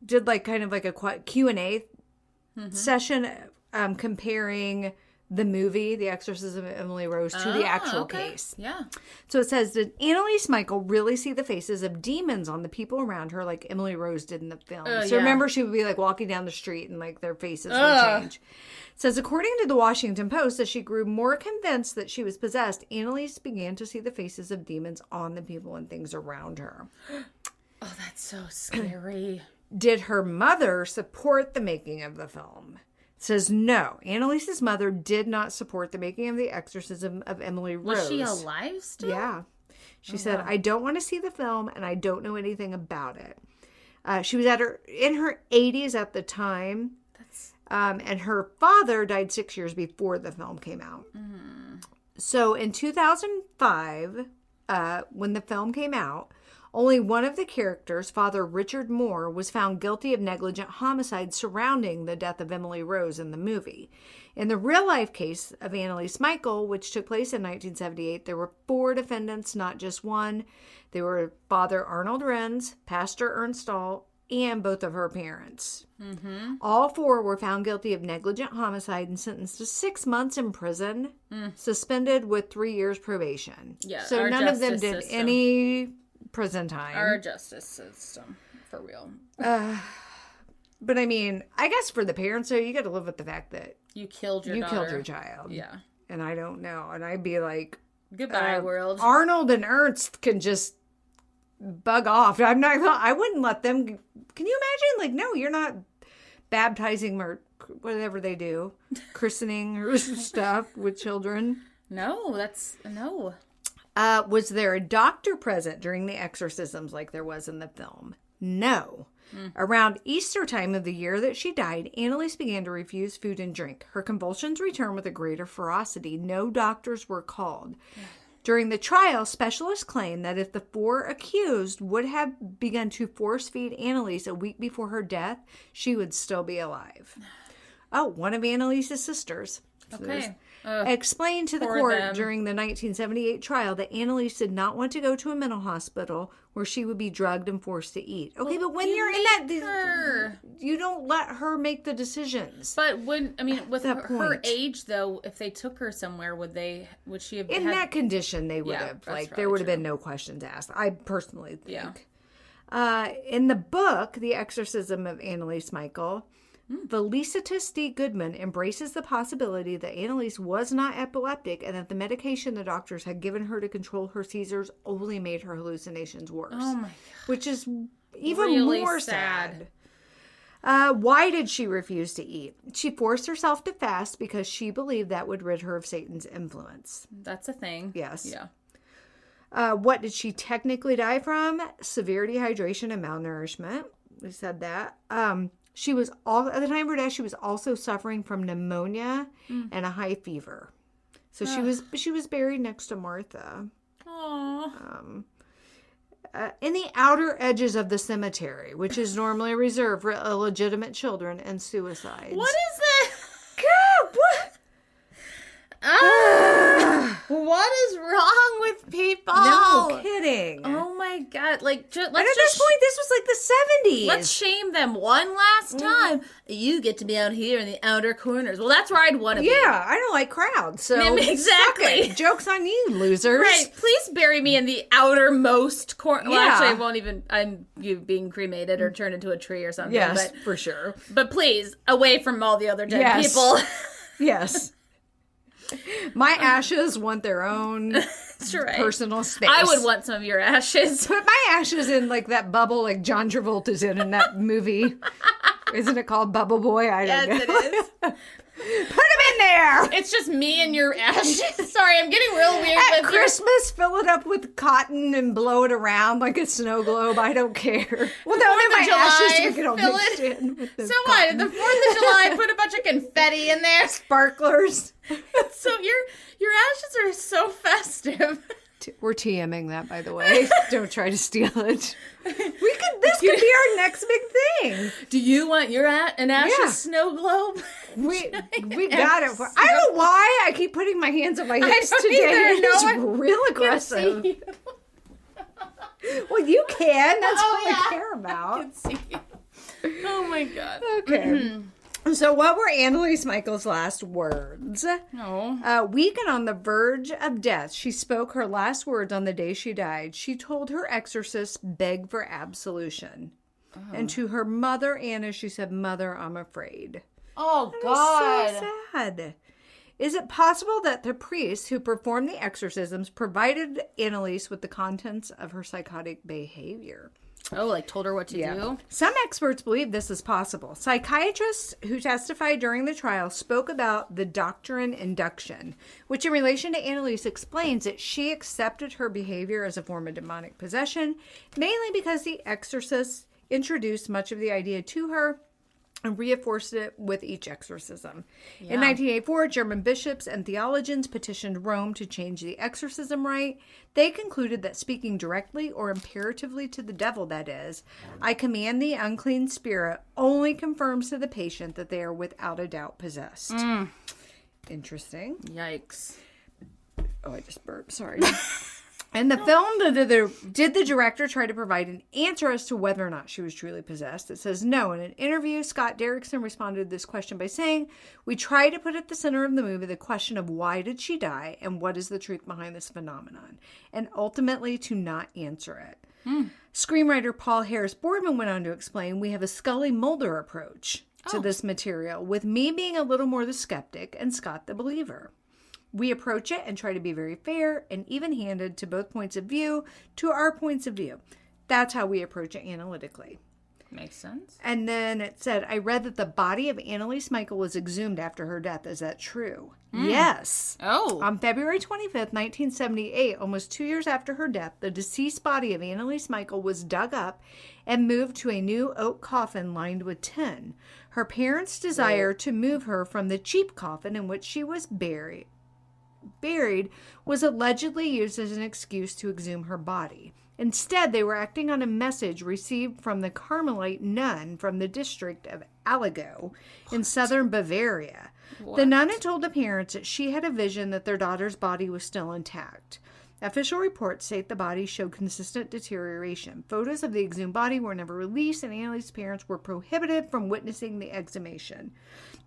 did like kind of like a Q&A session comparing the movie, The Exorcism of Emily Rose, to the actual case. Yeah. So it says, did Anneliese Michel really see the faces of demons on the people around her like Emily Rose did in the film? So yeah. remember, she would be like walking down the street and like their faces would change. It says, according to the Washington Post, as she grew more convinced that she was possessed, Anneliese began to see the faces of demons on the people and things around her. Oh, that's so scary. Did her mother support the making of the film? It says no. Anneliese's mother did not support the making of The Exorcism of Emily Rose. Was she alive still? Yeah. She said, I don't want to see the film and I don't know anything about it. She was in her 80s at the time. And her father died 6 years before the film came out. So in 2005, when the film came out, only one of the characters, Father Richard Moore, was found guilty of negligent homicide surrounding the death of Emily Rose in the movie. In the real-life case of Anneliese Michel, which took place in 1978, there were 4 defendants, not just one. They were Father Arnold Renz, Pastor Ernst Stahl, and both of her parents. All 4 were found guilty of negligent homicide and sentenced to 6 months in prison, suspended with 3 years probation. Yeah, so our none of them justice did system. any prison time. Our justice system, for real. But I mean, I guess for the parents, though, you got to live with the fact that You killed your you daughter. killed your child. Yeah. And I don't know. And I'd be like, Goodbye, world. Arnold and Ernst can just bug off. I wouldn't let them. Can you imagine? Like, no, you're not baptizing or whatever they do, christening or stuff with children. No, no. Was there a doctor present during the exorcisms like there was in the film? No. Around Easter time of the year that she died, Anneliese began to refuse food and drink. Her convulsions returned with a greater ferocity. No doctors were called. During the trial, specialists claimed that if the 4 accused would have begun to force feed Anneliese a week before her death, she would still be alive. Oh, one of Anneliese's sisters. Okay. Explained to the Poor court them. during the 1978 trial that Anneliese did not want to go to a mental hospital where she would be drugged and forced to eat. Okay, but when you're in that, you don't let her make the decisions. But with that her point. age, though, if they took her somewhere, would she have In had... that condition, they would Yeah, have. that's Like, there probably would have true. been no questions asked. I personally think. Yeah. In the book, The Exorcism of Anneliese Michel, Felicitas D. Goodman embraces the possibility that Anneliese was not epileptic and that the medication the doctors had given her to control her seizures only made her hallucinations worse. Oh my God. Which is even really more sad. Why did she refuse to eat? She forced herself to fast because she believed that would rid her of Satan's influence. That's a thing. Yes. Yeah. What did she technically die from? Severe dehydration and malnourishment. We said that. She was at the time of her death, she was also suffering from pneumonia and a high fever. So she was buried next to Martha. Aww. In the outer edges of the cemetery, which is normally reserved for illegitimate children and suicides. What is that? God, what? What is wrong with people? No kidding. Oh my God. Like, At this point, this was like the 70s. let's shame them one last time. You get to be out here in the outer corners. Well, that's where I'd want to be. Yeah, I don't like crowds. So Exactly. suck it. Joke's on you, losers. Right. Please bury me in the outermost corner. Well, Yeah. actually, I won't even. I'm you being cremated or turned into a tree or something. Yes, for sure. But please, away from all the other dead Yes. people. Yes. My ashes want their own That's right. personal space. I would want some of your ashes. Put my ashes in like that bubble like John Travolta's in that movie. Isn't it called Bubble Boy? I don't know. Yes, it is. Put them in there. It's just me and your ashes. Sorry, I'm getting real weird At with Christmas, fill it up with cotton and blow it around like a snow globe. I don't care. Well, no, then my ashes would get all fill mixed it. in with the So what? cotton. The 4th of July, put a bunch of confetti in there. Sparklers. So your ashes are so festive. We're TMing that, by the way. Don't try to steal it. This could be our next big thing. Do you want an ashes snow globe? We got it. I don't know why I keep putting my hands on my hips don't today. either. It's No one real aggressive. Well, you can. That's all I care I about. can see. Oh my God. Okay. So what were Anneliese Michael's last words? No. Weak and on the verge of death, she spoke her last words on the day she died. She told her exorcist, beg for absolution. And to her mother, Anna, she said, Mother, I'm afraid. Oh That God. is so sad. Is it possible that the priests who performed the exorcisms provided Anneliese with the contents of her psychotic behavior? Oh, like told her what to do? Some experts believe this is possible. Psychiatrists who testified during the trial spoke about the doctrine induction, which in relation to Anneliese explains that she accepted her behavior as a form of demonic possession, mainly because the exorcist introduced much of the idea to her and reinforced it with each exorcism. In 1984, German bishops and theologians petitioned Rome to change the exorcism rite. They concluded that speaking directly or imperatively to the devil, that is, I command the unclean spirit, only confirms to the patient that they are without a doubt possessed. Interesting. Yikes. Oh, I just burped. Sorry. In the film, did the director try to provide an answer as to whether or not she was truly possessed? It says no. In an interview, Scott Derrickson responded to this question by saying, we try to put at the center of the movie the question of why did she die and what is the truth behind this phenomenon, and ultimately to not answer it. Screenwriter Paul Harris Boardman went on to explain, we have a Scully Mulder approach to this material, with me being a little more the skeptic and Scott the believer. We approach it and try to be very fair and even-handed to both points of view, to our points of view. That's how we approach it analytically. Makes sense. And then it said, I read that the body of Anneliese Michael was exhumed after her death. Is that true? Yes. Oh. On February 25th, 1978, almost 2 years after her death, the deceased body of Anneliese Michael was dug up and moved to a new oak coffin lined with tin. Her parents' desire to move her from the cheap coffin in which she was buried was allegedly used as an excuse to exhume her body. Instead, they were acting on a message received from the Carmelite nun from the district of Allgäu in southern Bavaria. The nun had told the parents that she had a vision that their daughter's body was still intact. Official reports state the body showed consistent deterioration. Photos of the exhumed body were never released, and Anneliese's parents were prohibited from witnessing the exhumation.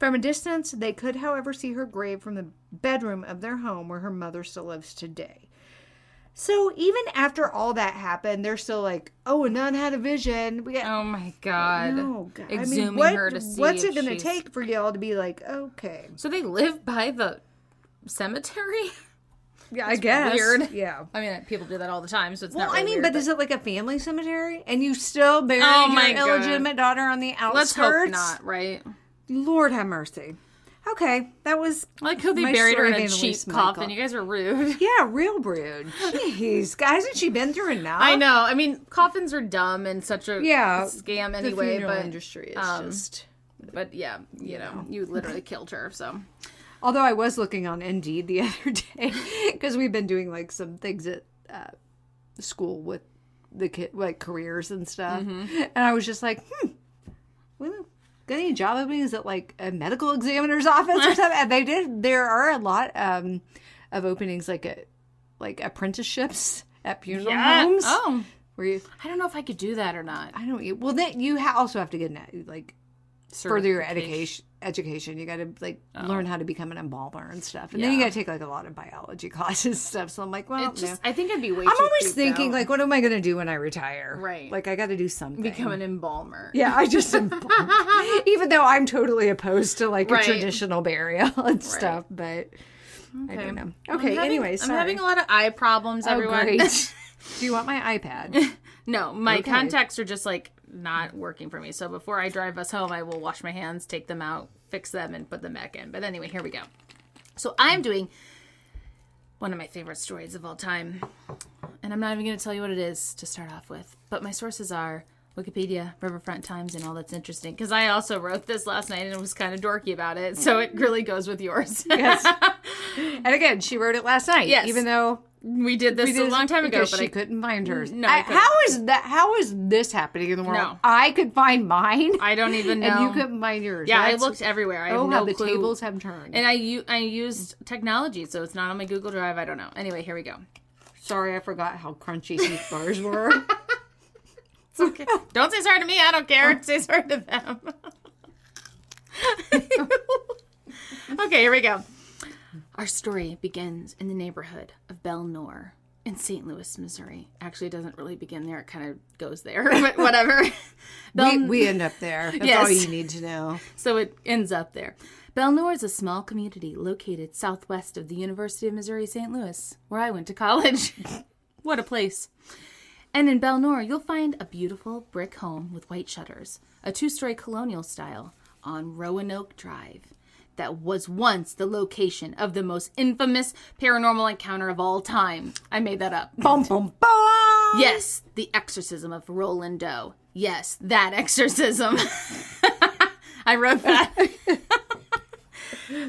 From a distance, they could, however, see her grave from the bedroom of their home where her mother still lives today. So even after all that happened, they're still like, oh, a nun had a vision. Oh my God. No, God. Exhuming her to see what's if it going to she's- take for y'all to be like, okay. So they live by the cemetery? Yeah, I guess. Weird. Yeah. I mean, people do that all the time, so it's not Well, really weird, but is it like a family cemetery? And you still buried my your illegitimate daughter on the outskirts? Let's hope not, right? Lord have mercy. Okay, that was. I like how they my buried her story in a of cheap Anneliese coffin. Michael. You guys are rude. Yeah, real rude. Jeez, hasn't she been through enough? I know. I mean, coffins are dumb and such a scam anyway. The funeral but industry is just. But yeah, you know, you literally killed her. So. Although I was looking on Indeed the other day because we've been doing like some things at school with the kid, like careers and stuff, and I was just like, got any job openings at like a medical examiner's office or something? And they did. There are a lot of openings like apprenticeships at funeral homes. Oh, where you? I don't know if I could do that or not. I don't. Well, then you also have to get like further your education. You got to like learn how to become an embalmer and stuff, and then you got to take like a lot of biology classes and stuff. So I'm like, well, I think I'd be way. I'm too always thinking out. like, what am I going to do when I retire? Right. Like I got to do something. Become an embalmer. Yeah, I just embalm. Even though I'm totally opposed to like a traditional burial and stuff, but I don't know. Okay, anyways, I'm having a lot of eye problems. Everyone. Great. Do you want my iPad? No, my contacts are just like not working for me. So before I drive us home, I will wash my hands, take them out, fix them, and put them back in. But anyway, here we go. So I'm doing one of my favorite stories of all time. And I'm not even going to tell you what it is to start off with. But my sources are Wikipedia, Riverfront Times, and all that's interesting. Because I also wrote this last night and was kind of dorky about it. So it really goes with yours. Yes. And again, she wrote it last night. Yes. Even though we did this a long time ago, but but she couldn't find hers. No, How is this happening in the world? No. I could find mine. I don't even know. And you couldn't find yours. Yeah, I looked everywhere. I have no how the clue. tables have turned. And I used technology, so it's not on my Google Drive. I don't know. Anyway, here we go. Sorry, I forgot how crunchy these bars were. It's okay. Don't say sorry to me. I don't care. Say sorry to them. Okay, here we go. Our story begins in the neighborhood of Belle Noire in St. Louis, Missouri. Actually, it doesn't really begin there. It kind of goes there, but whatever. We end up there. That's all you need to know. So it ends up there. Belle Noire is a small community located southwest of the University of Missouri, St. Louis, where I went to college. What a place. And in Belle Noire, you'll find a beautiful brick home with white shutters, a 2-story colonial style on Roanoke Drive. That was once the location of the most infamous paranormal encounter of all time. I made that up. Bum, bum, bum. Yes, the Exorcism of Roland Doe. Yes, that exorcism. I wrote that.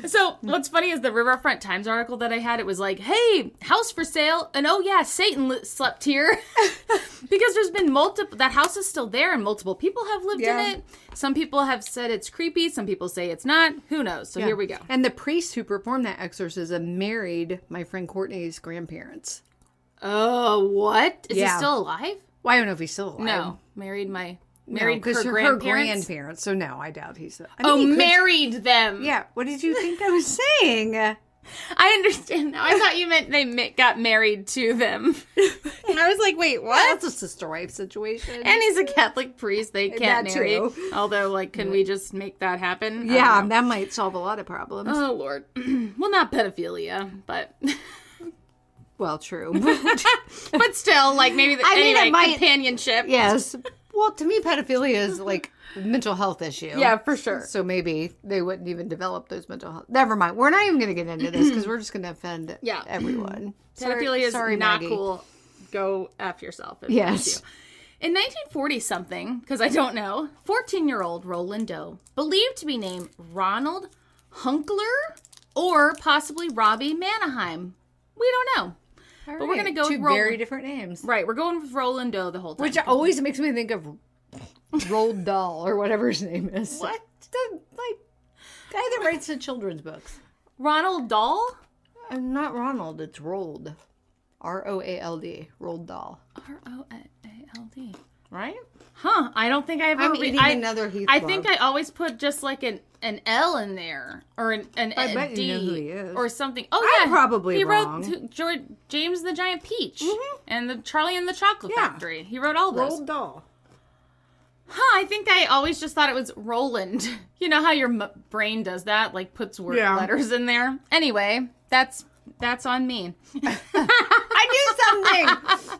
So what's funny is the Riverfront Times article that I had, it was like, hey, house for sale. And oh yeah, Satan slept here. Because there's been that house is still there and multiple people have lived in it. Some people have said it's creepy. Some people say it's not. Who knows? So here we go. And the priest who performed that exorcism married my friend Courtney's grandparents. Oh, what? Is he still alive? Well, I don't know if he's still alive. No. Married because her her grandparents? grandparents. So no, I doubt he's. Married them. Yeah. What did you think I was saying? I understand now. I thought you meant they got married to them. I was like, wait, what? That's a sister-wife situation. And he's a Catholic priest. They can't That marry. too. Although, like, can we just make that happen? Yeah, that might solve a lot of problems. Oh, Lord. Well, not pedophilia, but... Well, true. But still, like, maybe... it might... companionship. Yes. Well, to me, pedophilia is, like, a mental health issue. Yeah, for sure. So maybe they wouldn't even develop those mental health... Never mind. We're not even going to get into this because we're just going to offend everyone. Pedophilia is not Maggie. cool. Go F yourself. Yes. In 1940-something, because I don't know, 14-year-old Roland Doe, believed to be named Ronald Hunkler or possibly Robbie Manaheim. We don't know. All but we're going to go with with very different names. Right, we're going with Roland Doe the whole time. Which always makes me think of Roald Dahl or whatever his name is. What? The guy that writes the children's books. Ronald Dahl? Not Ronald, it's Roald. R-O-A-L-D. Roald Dahl. R-O-A-L-D. Right? Huh. I don't think I ever... I'm eating another Heath I Love. think I always put just like an L in there. Or an I bet D. you know who he is. Or something. Oh, yeah. I'm probably wrong. He wrote James the Giant Peach. And the Charlie and the Chocolate Factory. He wrote all those. Roald Dahl. Huh, I think I always just thought it was Roland. You know how your brain does that? Like puts letters in there? Anyway, that's That's on me. I knew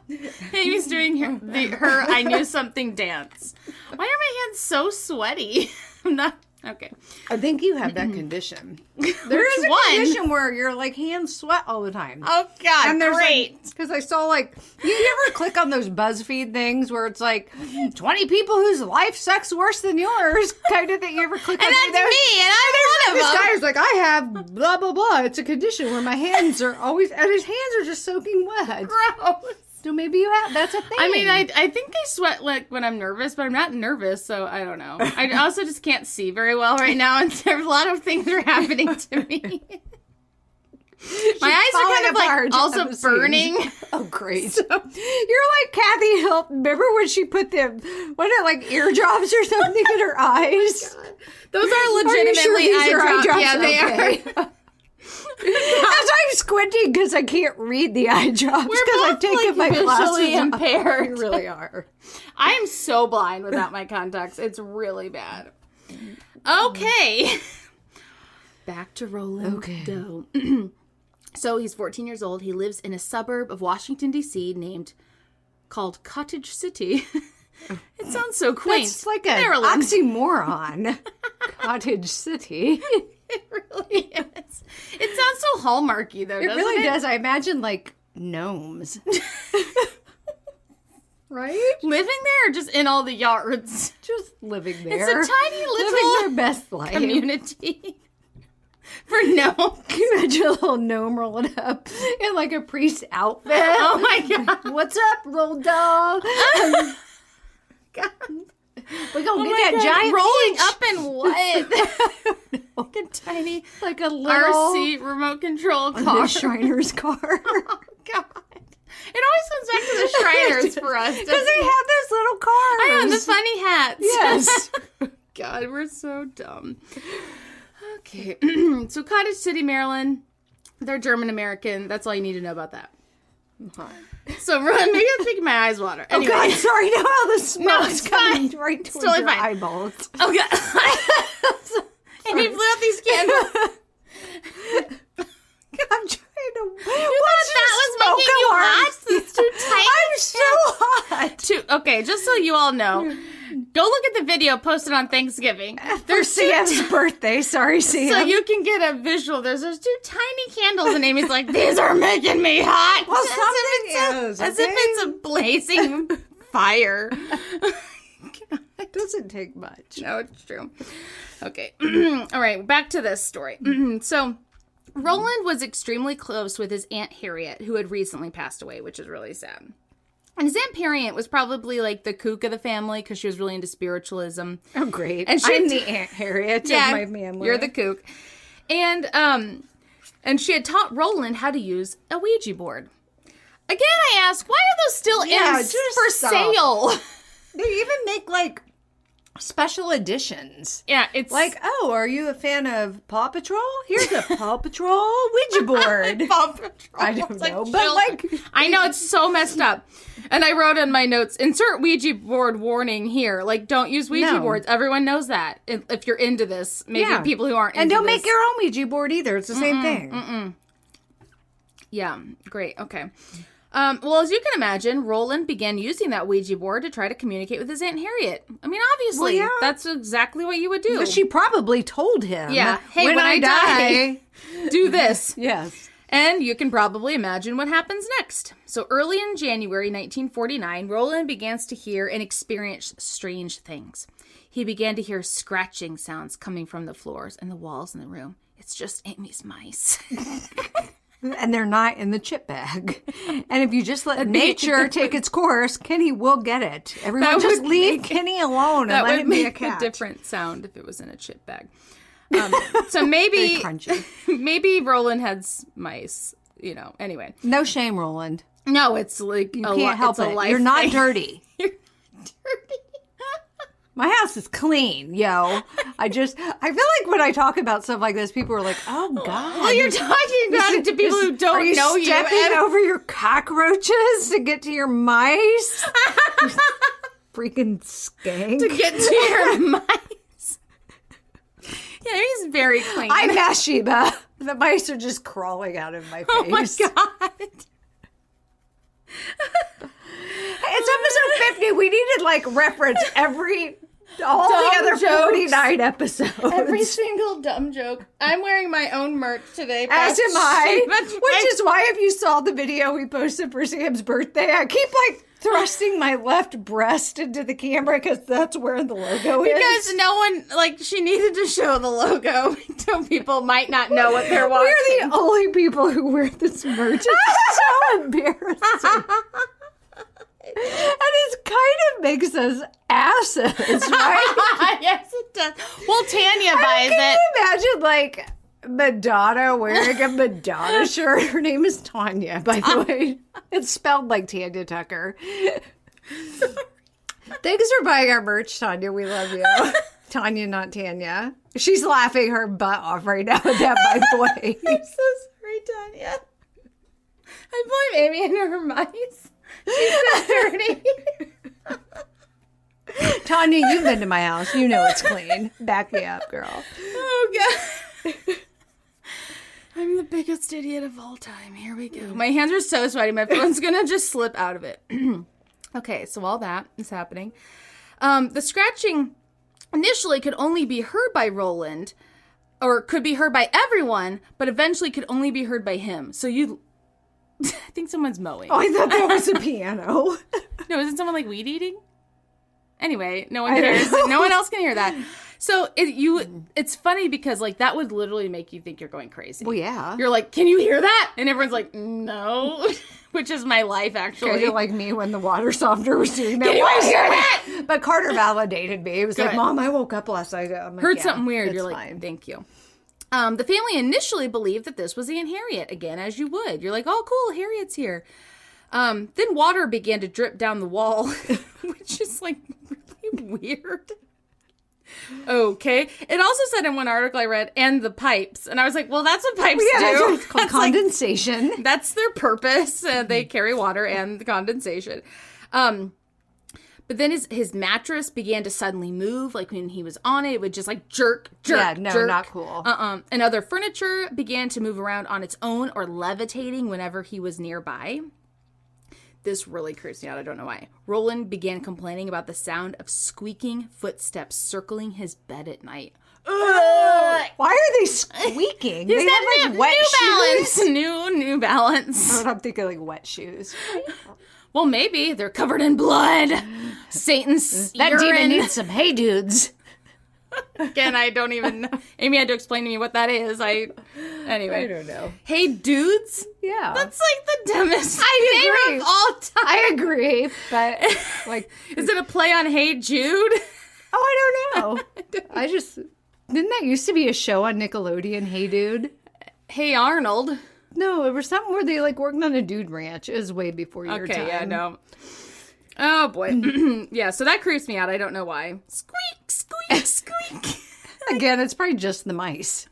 something. Amy's doing her I knew something dance. Why are my hands so sweaty? I'm not... Okay. I think you have that condition. There is a condition where your like hands sweat all the time. Oh God, and there's great. Because I saw like, you ever click on those BuzzFeed things where it's like 20 people whose life sucks worse than yours? Kind of thing. You ever click on that's me, and I'm one of this them. guy is like, I have blah blah blah. It's a condition where my hands are always, and his hands are just soaking wet. Gross. So maybe you have, that's a thing. I mean, I think I sweat like when I'm nervous, but I'm not nervous, so I don't know. I also just can't see very well right now, and there's a lot of things are happening to me. My eyes are kind of like also burning. Oh, great. So, you're like Kathy Hill. Remember when she put like eardrops or something in her eyes? Oh, those are legitimately eye drops. Yeah, they are. As I'm squinting because I can't read the eye drops because I've taken my glasses impaired. You really are. I am so blind without my contacts. It's really bad. Okay. Back to Roland Doe. So he's 14 years old. He lives in a suburb of Washington, D.C. called Cottage City. It sounds so quaint. It's like an oxymoron. Cottage City. It really is. It sounds so hallmarky, though, doesn't it? Really does. I imagine, like, gnomes. Right? Living there or just in all the yards? Just living there. It's a tiny little living their best life. Community. For gnomes. Can you imagine a little gnome rolling up in, like, a priest's outfit? Oh, my God. What's up, little dog? God. We're going to get that giant rolling peach. up in what? Like a tiny, like a little RC remote control car. The Shriner's car. Oh, God. It always comes back to the Shriners for us. Because they have those little cars. I know, the funny hats. Yes. God, we're so dumb. Okay. So Cottage City, Maryland. They're German-American. That's all you need to know about that. So, maybe I'm making my eyes water. Anyway. Oh, God, sorry. Now all the smoke's coming fine. right towards totally your fine. eyeballs. Oh, God. And he blew out these candles. I'm trying to... That was making you hot? It's too tight. I'm so hot. Okay, just so you all know, go look at the video posted on Thanksgiving. There's Sam's birthday. Sorry, Sam. So you can get a visual. There's those two tiny candles, and Amy's like, these are making me hot. Well, as if it's a blazing fire. It doesn't take much. No, it's true. Okay. All right, back to this story. So Roland was extremely close with his Aunt Harriet, who had recently passed away, which is really sad. And his Aunt Harriet was probably like the kook of the family because she was really into spiritualism. Oh, great. And I'm the Aunt Harriet of my family. You're the kook. And she had taught Roland how to use a Ouija board. Again, I ask, why are those still for sale? They even make, like, special editions. Yeah, it's... Like, oh, are you a fan of Paw Patrol? Here's a Paw Patrol Ouija board. Paw Patrol. I don't know, but, like... I know, it's so messed up. And I wrote in my notes, insert Ouija board warning here. Like, don't use Ouija boards. Everyone knows that. If you're into this. Maybe people who aren't into this. And don't make your own Ouija board either. It's the same thing. Yeah, great. Okay. Well, as you can imagine, Roland began using that Ouija board to try to communicate with his Aunt Harriet. I mean, obviously, that's exactly what you would do. But she probably told him. Yeah. Hey, when I die, do this. Yes. And you can probably imagine what happens next. So early in January 1949, Roland began to hear and experience strange things. He began to hear scratching sounds coming from the floors and the walls in the room. It's just Amy's mice. And they're not in the chip bag. And if you just let nature take its course, Kenny will get it. Everyone just leave Kenny alone and let him be a cat. That would make a different sound if it was in a chip bag. So maybe Roland had mice, anyway. No shame, Roland. No, it's like you can't help it. You're not dirty. You're not dirty. My house is clean, yo. I feel like when I talk about stuff like this, people are like, oh, God. Well, you're talking about it to people who don't know you. Are you stepping over your cockroaches to get to your mice? Freaking skank. To get to your mice. Yeah, he's very clean. I'm Bathsheba. The mice are just crawling out of my face. Oh my God. It's episode 50. We need to like reference all the other jokes. 49 episodes. Every single dumb joke. I'm wearing my own merch today. As am I. Which is why if you saw the video we posted for Sam's birthday, I keep like thrusting my left breast into the camera because that's where the logo is. Because no one, like, she needed to show the logo so people might not know what they're watching. We're the only people who wear this merch. It's so embarrassing. And it kind of makes us asses, right? Yes, it does. Well, Tanya buys Can it. you imagine, like, Madonna wearing a Madonna shirt? Her name is Tanya, by the way. It's spelled like Tanya Tucker. Thanks for buying our merch, Tanya. We love you. Tanya, not Tanya. She's laughing her butt off right now at that, by the way. I'm so sorry, Tanya. I blame Amy and her mice. She's so dirty. Tanya, you've been to my house. You know it's clean. Back me up, girl. Oh, God. I'm the biggest idiot of all time. Here we go. My hands are so sweaty. My phone's going to just slip out of it. Okay, so all that is happening. The scratching initially could only be heard by Roland, or could be heard by everyone, but eventually could only be heard by him. So I think someone's mowing. Oh, I thought that was a piano. No, isn't someone like weed eating? Anyway, no one cares. No one else can hear that. So it's funny because like that would literally make you think you're going crazy. Well, yeah. You're like, can you hear that? And everyone's like, no, which is my life actually. You're like me when the water softener was doing that. Can you hear that? But Carter validated me. It was like, Mom, I woke up last night. I'm like, heard yeah, something weird. You're like, fine. thank you. The family initially believed that this was Aunt Harriet, again, as you would. You're like, oh, cool, Harriet's here. Then water began to drip down the wall, which is like really weird. Okay. It also said in one article I read, and the pipes. And I was like, well, that's what pipes do. That's what it's called, That's like- condensation. that's their purpose. They carry water and the condensation. But then his mattress began to suddenly move. Like when he was on it, it would just like jerk. Yeah, no, jerk. not cool. And other furniture began to move around on its own or levitating whenever he was nearby. This really creeps me out. I don't know why. Roland began complaining about the sound of squeaking footsteps circling his bed at night. Why are they squeaking? He's They got have like New wet Balance. shoes. New Balance. I'm thinking like wet shoes. Well, maybe. They're covered in blood. Satan's That urine. demon needs some hey dudes. Again, I don't even... Amy had to explain to me what that is. Anyway. I don't know. Hey, dudes? Yeah. That's like the dumbest I name of all time. I agree, but like, Is it a play on Hey Jude? oh, I don't know. I just didn't that used to be a show on Nickelodeon? Hey, dude. Hey Arnold. No, it was something where they like worked on a dude ranch. It was way before your time. Okay, yeah, no. Oh, boy. Yeah, so that creeps me out. I don't know why. Squeak, squeak, squeak. Again, it's probably just the mice.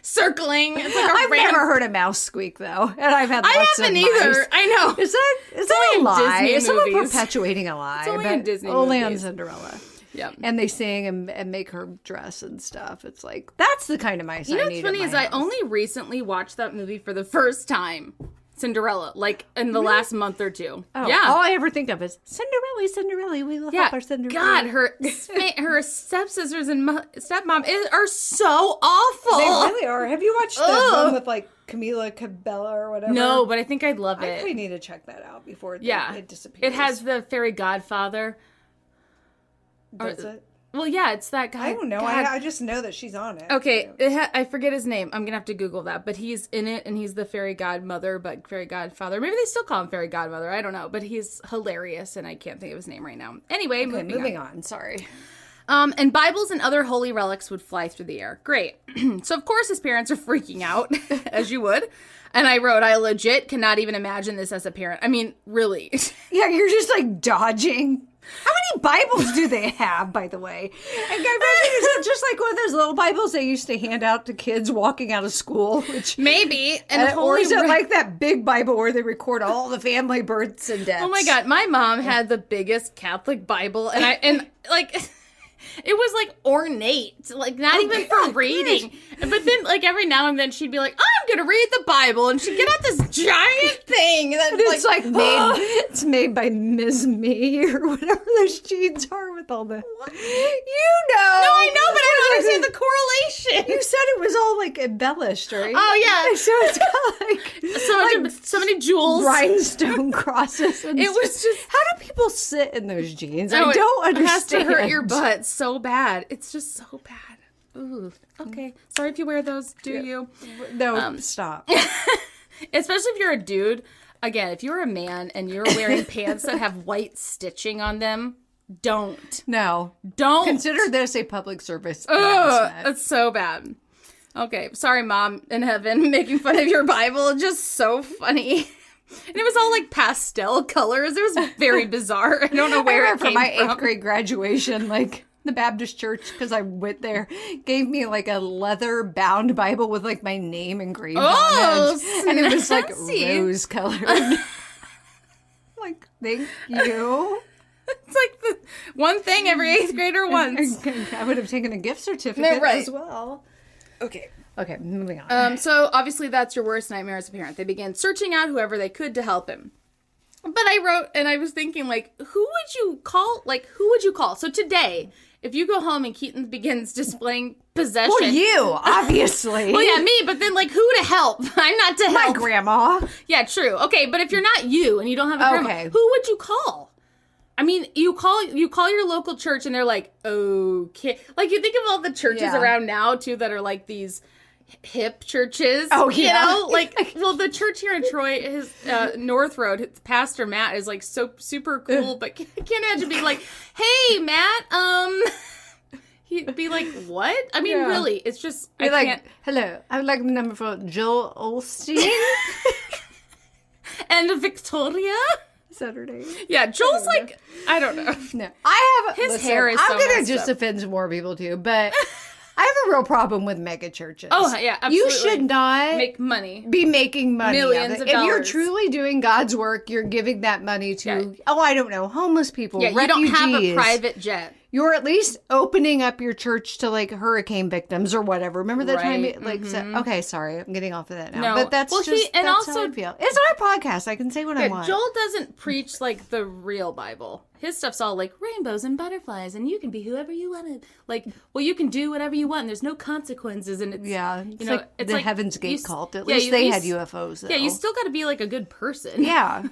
Circling. It's like a I've never heard a mouse squeak though, and I've had I lots haven't of either. mice. I know. Is that only a in lie? Disney Is someone movies. perpetuating a lie? It's only in Disney only movies. on Cinderella. Yeah. And they sing and make her dress and stuff. It's like that's the kind of mice You know I what's need. funny at is my I house. only recently watched that movie for the first time. Cinderella, like in the last month or two. Oh, yeah. all I ever think of is Cinderella. We will help our Cinderella. God, her stepsisters and stepmom are so awful. They really are. Have you watched the Ugh. one with like Camila Cabella or whatever? No, but I think I'd love I it. probably need to check that out before it It disappears. has the fairy godfather. Does it? Well, yeah, it's that guy. I don't know. God. I just know that she's on it. Okay, I forget his name. I'm gonna have to Google that, but he's in it, and he's the fairy godmother, but fairy godfather. Maybe they still call him fairy godmother. I don't know, but he's hilarious, and I can't think of his name right now. Anyway, Okay, moving on. on. Sorry. And Bibles and other holy relics would fly through the air. Great. So of course his parents are freaking out, as you would. And I wrote, I legit cannot even imagine this as a parent. I mean, really. Yeah, you're just like dodging. How many Bibles do they have, by the way? And I imagine it's just like one of those little Bibles they used to hand out to kids walking out of school. Which Maybe. And or holy is it like that big Bible where they record all the family births and deaths? Oh my God, my mom had the biggest Catholic Bible, and like It was like ornate, like not even for reading. But then like every now and then she'd be like, I'm gonna read the Bible, and she'd get out this giant thing that it's like made it's made by Ms. Me or whatever those jeans are with all the No, I know, but I don't understand the correlation. You said it was all like embellished, right? Oh yeah. So it's got like so many jewels. Rhinestone crosses. And it was just how do people sit in those jeans? I don't understand. It has to hurt your butt so bad. It's just so bad. Ooh. Okay. Sorry if you wear those. Do you? No, stop. Especially if you're a dude. Again, if you're a man and you're wearing pants that have white stitching on them, don't. No. Don't. Consider this a public service announcement. It's so bad. Okay. Sorry, Mom in heaven, making fun of your Bible. Just so funny. And it was all like pastel colors. It was very bizarre. I don't know where it came from. For my 8th grade graduation, like the Baptist church, because I went there, gave me like a leather bound Bible with like my name engraved on it. And it was like rose colored. Like, thank you. It's like the one thing every 8th grader wants. I would have taken a gift certificate as well. Okay, moving on. So obviously that's your worst nightmare as a parent. They began searching out whoever they could to help him. But I wrote, and I was thinking, like, who would you call? Like, who would you call? So today, if you go home and Keaton begins displaying possession. Well, you, obviously. Well, yeah, me, but then, like, who to help? I'm not to help. My grandma. Yeah, true. Okay, but if you're not you and you don't have a grandma, who would you call? I mean, you call your local church and they're like, okay. Like, you think of all the churches around now, too, that are like these hip churches. Oh, yeah. You know? Like, well, the church here in Troy, his North Road, Pastor Matt is like so super cool, but I can't imagine being like, hey, Matt, he'd be like, what? I mean, really, it's just, I can't. Hello, I would like the number for Joel Osteen. And Victoria. Saturday. Yeah, Joel's like, I don't know. No, I have his hair is so I'm gonna messed just up. offend some more people too, but I have a real problem with mega churches. Oh yeah, absolutely. You should not make money. Be making money. Millions of dollars. If you're dollars. truly doing God's work, you're giving that money to I don't know, homeless people, refugees. You don't have a private jet. You're at least opening up your church to like hurricane victims or whatever. Remember that time? Like, okay, sorry, I'm getting off of that now. No, but that's just that's how I feel. It's our podcast. I can say what I want. Joel doesn't preach like the real Bible. His stuff's all like rainbows and butterflies, and you can be whoever you want to. Like, well, you can do whatever you want. And there's no consequences, and it's it's like it's the like Heaven's Gate cult. At least they had UFOs. Though. Yeah, you still got to be like a good person. Yeah.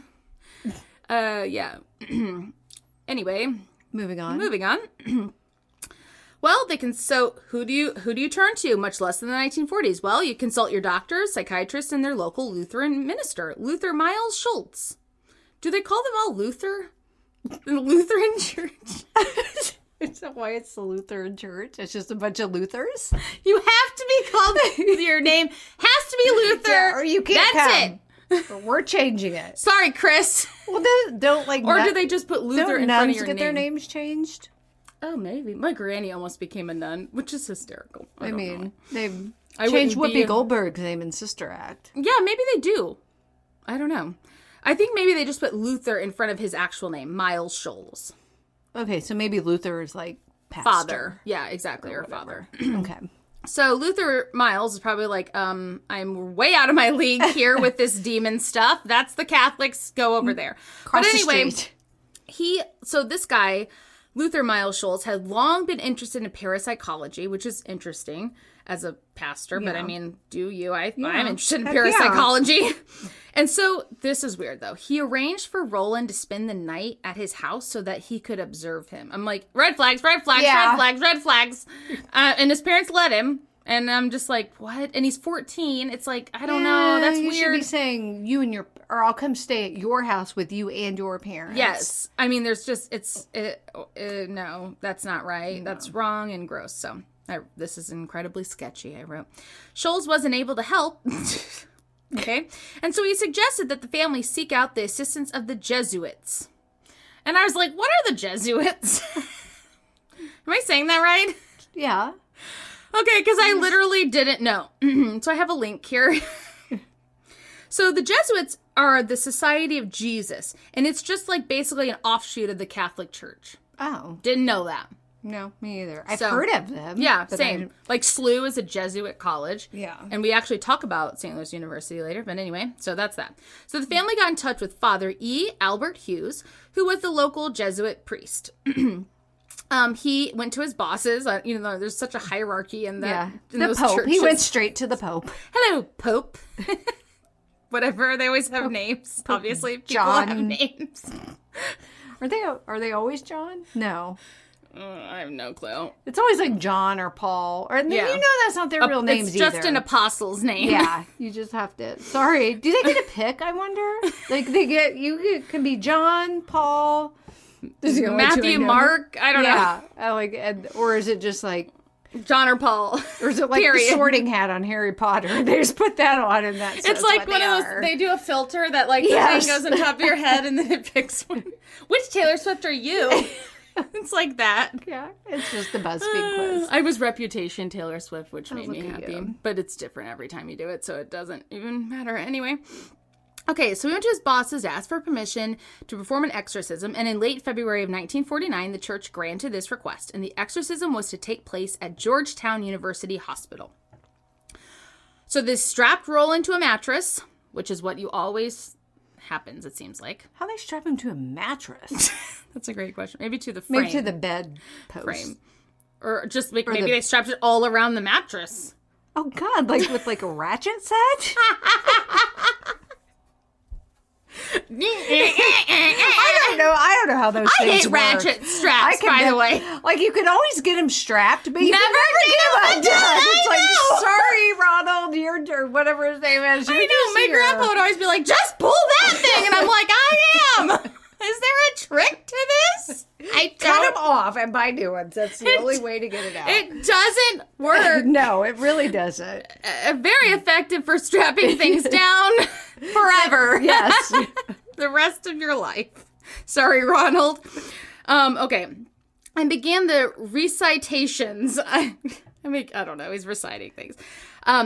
Yeah. Anyway, moving on. Well, so who do you turn to? Much less than the 1940s. Well, you consult your doctor, psychiatrist, and their local Lutheran minister, Luther Miles Schultz. Do they call them all Luther? The Lutheran church. Is that why it's the Lutheran church? It's just a bunch of Luthers? You have to be called, your name has to be Luther. Yeah, or you can't That's come. We're changing it. Sorry, Chris. Well, don't like... Or do they just put Luther in front of your name? Get their names changed? Oh, maybe. My granny almost became a nun, which is hysterical. I mean, they've changed Whoopi Goldberg's name in Sister Act. Yeah, maybe they do. I don't know. I think maybe they just put Luther in front of his actual name, Miles Schultz. Okay, so maybe Luther is like pastor. Father. Yeah, exactly, or father. Okay. So Luther Miles is probably like, I'm way out of my league here with this demon stuff. That's the Catholics. Go over there. Cross but anyway, the street. This guy, Luther Miles Schultz, had long been interested in parapsychology, which is interesting as a pastor. Yeah. But I mean, do you? I'm interested in parapsychology. Yeah. And so this is weird, though. He arranged for Roland to spend the night at his house so that he could observe him. I'm like, red flags, red flags, red flags, red flags. And his parents let him. And I'm just like, what? And he's 14. It's like, I don't know. That's weird. You should be saying or I'll come stay at your house with you and your parents. Yes. I mean, there's just, no, that's not right. No. That's wrong and gross. So this is incredibly sketchy, I wrote. Schultz wasn't able to help. Okay. And so he suggested that the family seek out the assistance of the Jesuits. And I was like, what are the Jesuits? Am I saying that right? Yeah. Okay, because I literally didn't know. So I have a link here. So the Jesuits are the Society of Jesus. And it's just like basically an offshoot of the Catholic Church. Oh. Didn't know that. No, me either. I've heard of them. Yeah, same. Like SLU is a Jesuit college. Yeah. And we actually talk about St. Louis University later. But anyway, so that's that. So the family got in touch with Father E. Albert Hughes, who was the local Jesuit priest. He went to his bosses. You know, there's such a hierarchy in the those Pope. churches. He went straight to the Pope. Hello, Pope. Whatever. They always have names. Pope obviously, people John. have names. Are they always John? No. I have no clue. It's always like John or Paul. Or you know that's not their real names either. It's just an apostle's name. Yeah, you just have to. Sorry. Do they get a pick, I wonder? Like can be John, Paul, Matthew, Mark, I don't know. Yeah. Or is it just like John or Paul? Or is it like the sorting hat on Harry Potter? They just put that on and that's it's like one of those, they do a filter that like the thing goes on top of your head and then it picks one. Which Taylor Swift are you? It's like that. Yeah, it's just the BuzzFeed quiz. I was Reputation Taylor Swift, which made me happy. But it's different every time you do it, so it doesn't even matter. Anyway. Okay, so we went to his bosses, asked for permission to perform an exorcism, and in late February of 1949, the church granted this request, and the exorcism was to take place at Georgetown University Hospital. So they strapped Roland to a mattress, which is what you always happens, it seems like. How they strap him to a mattress? That's a great question. Maybe to the frame. Maybe to the bed post. Frame. Or just maybe they strapped it all around the mattress. Oh, God, like with like a ratchet set? I don't know how those things work. I hate ratchet straps, by the way. Like, you can always get them strapped, but you can never get them undone. It's like, sorry, Ronald, or whatever his name is. I know, my grandpa would always be like, just pull that thing, and I'm like, I am. Is there a trick to this? I cut them off and buy new ones. That's the only way to get it out. It doesn't work. No, it really doesn't. Very effective for strapping things down forever. Yes. The rest of your life. Sorry, Ronald. Okay. And began the recitations. I don't know. He's reciting things.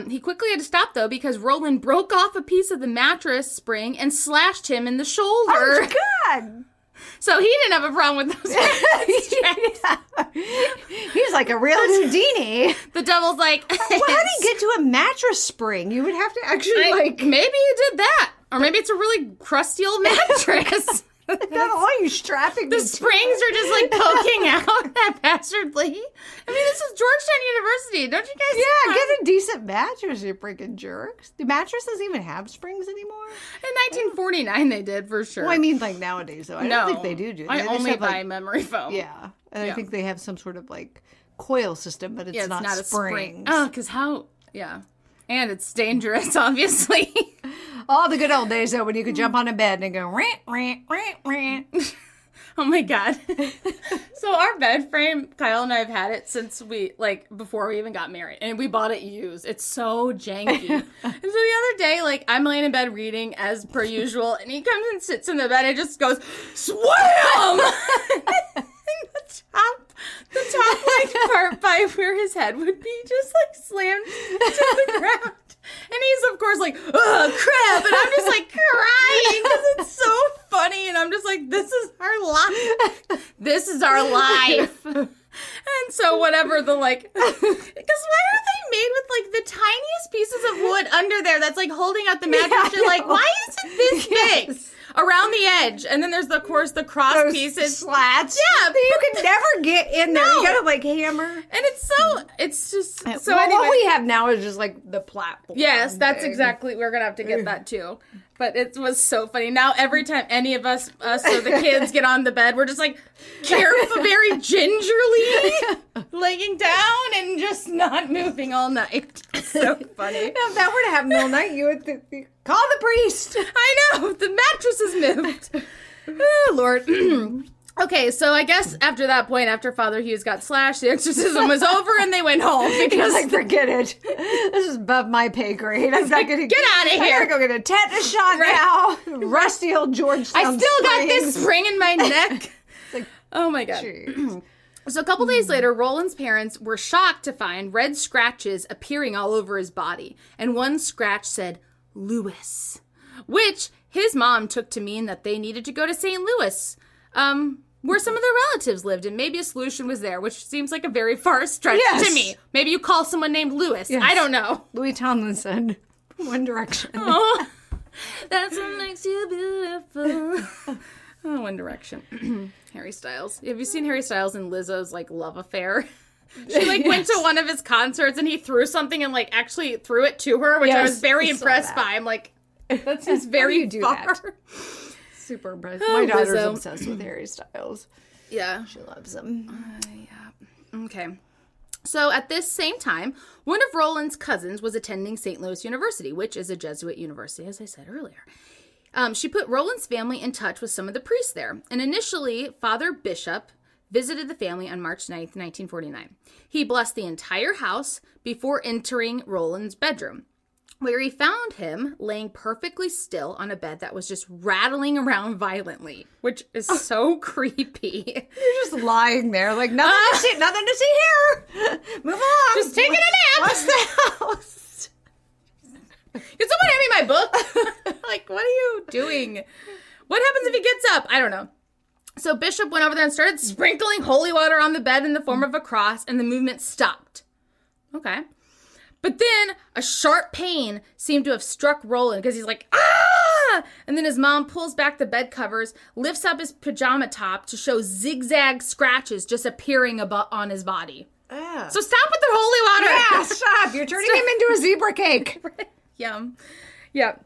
He quickly had to stop, though, because Roland broke off a piece of the mattress spring and slashed him in the shoulder. Oh, God. So he didn't have a problem with those straps. He's like a real Houdini. The devil's like... Well, how do you get to a mattress spring? You would have to actually, Maybe he did that. Or maybe it's a really crusty old mattress. Not all you strapping. The springs are just like poking out haphazardly. I mean, this is Georgetown University. Don't you guys? Yeah, get a decent mattress, you freaking jerks. Do mattresses even have springs anymore? In 1949, they did for sure. Well, I mean, like nowadays, though. I don't think they do. I only buy memory foam. Yeah, and I think they have some sort of like coil system, but it's not springs. A spring. Oh, because how? Yeah. And it's dangerous, obviously. All the good old days, though, when you could jump on a bed and go, rant, rant, rant, rant. Oh, my God. So our bed frame, Kyle and I have had it since before we even got married. And we bought it used. It's so janky. And so the other day, I'm laying in bed reading as per usual. And he comes and sits in the bed and just goes, swam! The top part by where his head would be just slammed to the ground. And he's of course like, oh crap, and I'm just crying because it's so funny, and I'm just like, this is our life. This is our life. And so whatever because why are they made with the tiniest pieces of wood under there that's holding out the mattress? You're like, why is it this big? Around the edge. And then there's the cross those pieces. Slats. Yeah. That you can never get in there. No. You gotta hammer. And it's just so anyway. What we have now is just the platform. Yes, that's exactly, we're gonna have to get that too. But it was so funny. Now every time any of us or the kids get on the bed, we're just careful, very gingerly laying down and just not moving all night. It's so funny. If that were to happen all night, you would call the priest. I know. The mattress is moved. Oh, Lord. Okay, so I guess after that point, after Father Hughes got slashed, the exorcism was over and they went home because forget it. This is above my pay grade. I'm not gonna get out of here. I gotta go get a tetanus shot now. Rusty old Georgetown. I still got this spring in my neck. Oh my God. So a couple days later, Roland's parents were shocked to find red scratches appearing all over his body, and one scratch said Louis, which his mom took to mean that they needed to go to St. Louis. where some of their relatives lived, and maybe a solution was there, which seems like a very far stretch to me. Maybe you call someone named Louis. Yes. I don't know. Louis Tomlinson. One Direction. Oh, that's what makes you beautiful. Oh, One Direction. Harry Styles. Have you seen Harry Styles and Lizzo's, like, love affair? She, like, went to one of his concerts, and he threw something and, like, actually threw it to her, which I was very impressed by. I'm like, that's just very do far. That? Super impressed. My daughter's obsessed with Harry Styles. Yeah. She loves him. Yeah. Okay. So at this same time, one of Roland's cousins was attending St. Louis University, which is a Jesuit university, as I said earlier. She put Roland's family in touch with some of the priests there. And initially, Father Bishop visited the family on March 9th, 1949. He blessed the entire house before entering Roland's bedroom, where he found him laying perfectly still on a bed that was just rattling around violently, which is so creepy. You're just lying there, like, nothing to see here. Move along. Just taking a nap. What's the house? Can someone hand me my book? Like, what are you doing? What happens if he gets up? I don't know. So Bishop went over there and started sprinkling holy water on the bed in the form of a cross, and the movement stopped. Okay. But then a sharp pain seemed to have struck Roland because he's like, ah! And then his mom pulls back the bed covers, lifts up his pajama top to show zigzag scratches just appearing on his body. So stop with the holy water. Yeah, stop. You're turning him into a zebra cake. Yum. Yeah.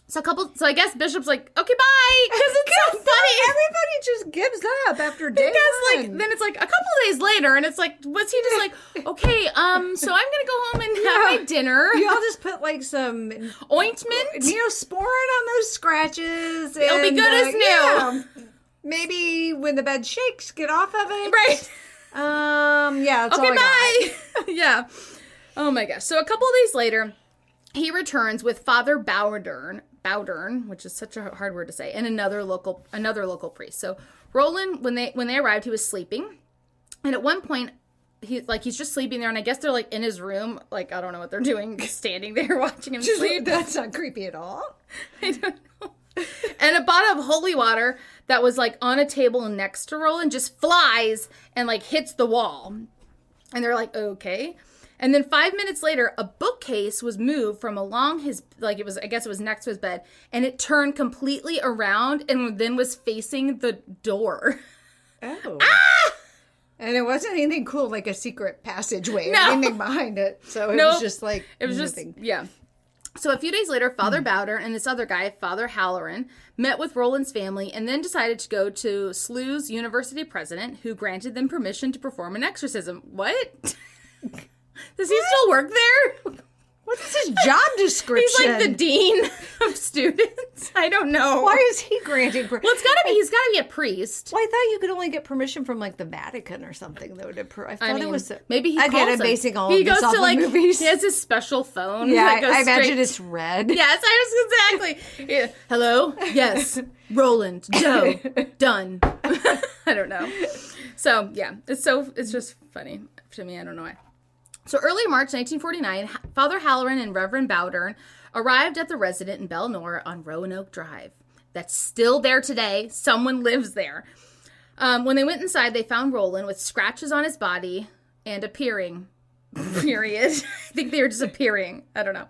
So I guess Bishop's like, okay, bye. Because it's so funny. Everybody just gives up after day one. Like, then it's like a couple days later, and it's like, was he just like, okay, so I'm going to go home and have my dinner. You all just put like some ointment, Neosporin on those scratches. It'll be good as new. Yeah, maybe when the bed shakes, get off of it. Right. Yeah, that's okay, all I bye. Yeah. Oh my gosh. So a couple of days later, he returns with Father Bowdern, which is such a hard word to say, and another local priest. So Roland, when they arrived, he was sleeping, and at one point he's just sleeping there, and I guess they're like in his room, like I don't know what they're doing, standing there watching him sleep. That's not creepy at all. I don't know. And a bottle of holy water that was like on a table next to Roland just flies and like hits the wall, and they're like, okay. And then 5 minutes later, a bookcase was moved from along his, like it was, I guess it was next to his bed, and it turned completely around and then was facing the door. Oh. Ah! And it wasn't anything cool, like a secret passageway or No. anything behind it. So it was just like, it was nothing. just, yeah. So a few days later, Father Bowdern and this other guy, Father Halloran, met with Roland's family and then decided to go to SLU's university president, who granted them permission to perform an exorcism. What? Does he still work there? What is his job description? He's like the dean of students. I don't know. Why is he granting permission? Well, he's got to be a priest. Well, I thought you could only get permission from like the Vatican or something that would approve. I thought it was maybe he again. calls I'm him. basing all he of this goes off to of like movies. He has his special phone. Yeah, that goes I imagine straight- it's red. Yes, I was exactly. Yeah. Hello. Yes, Roland Doe. Done. I don't know. So yeah, it's just funny to me. I don't know why. So early March 1949, Father Halloran and Reverend Bowdern arrived at the residence in Belnor on Roanoke Drive. That's still there today. Someone lives there. When they went inside, they found Roland with scratches on his body and appearing. Period. I think they were just appearing. I don't know.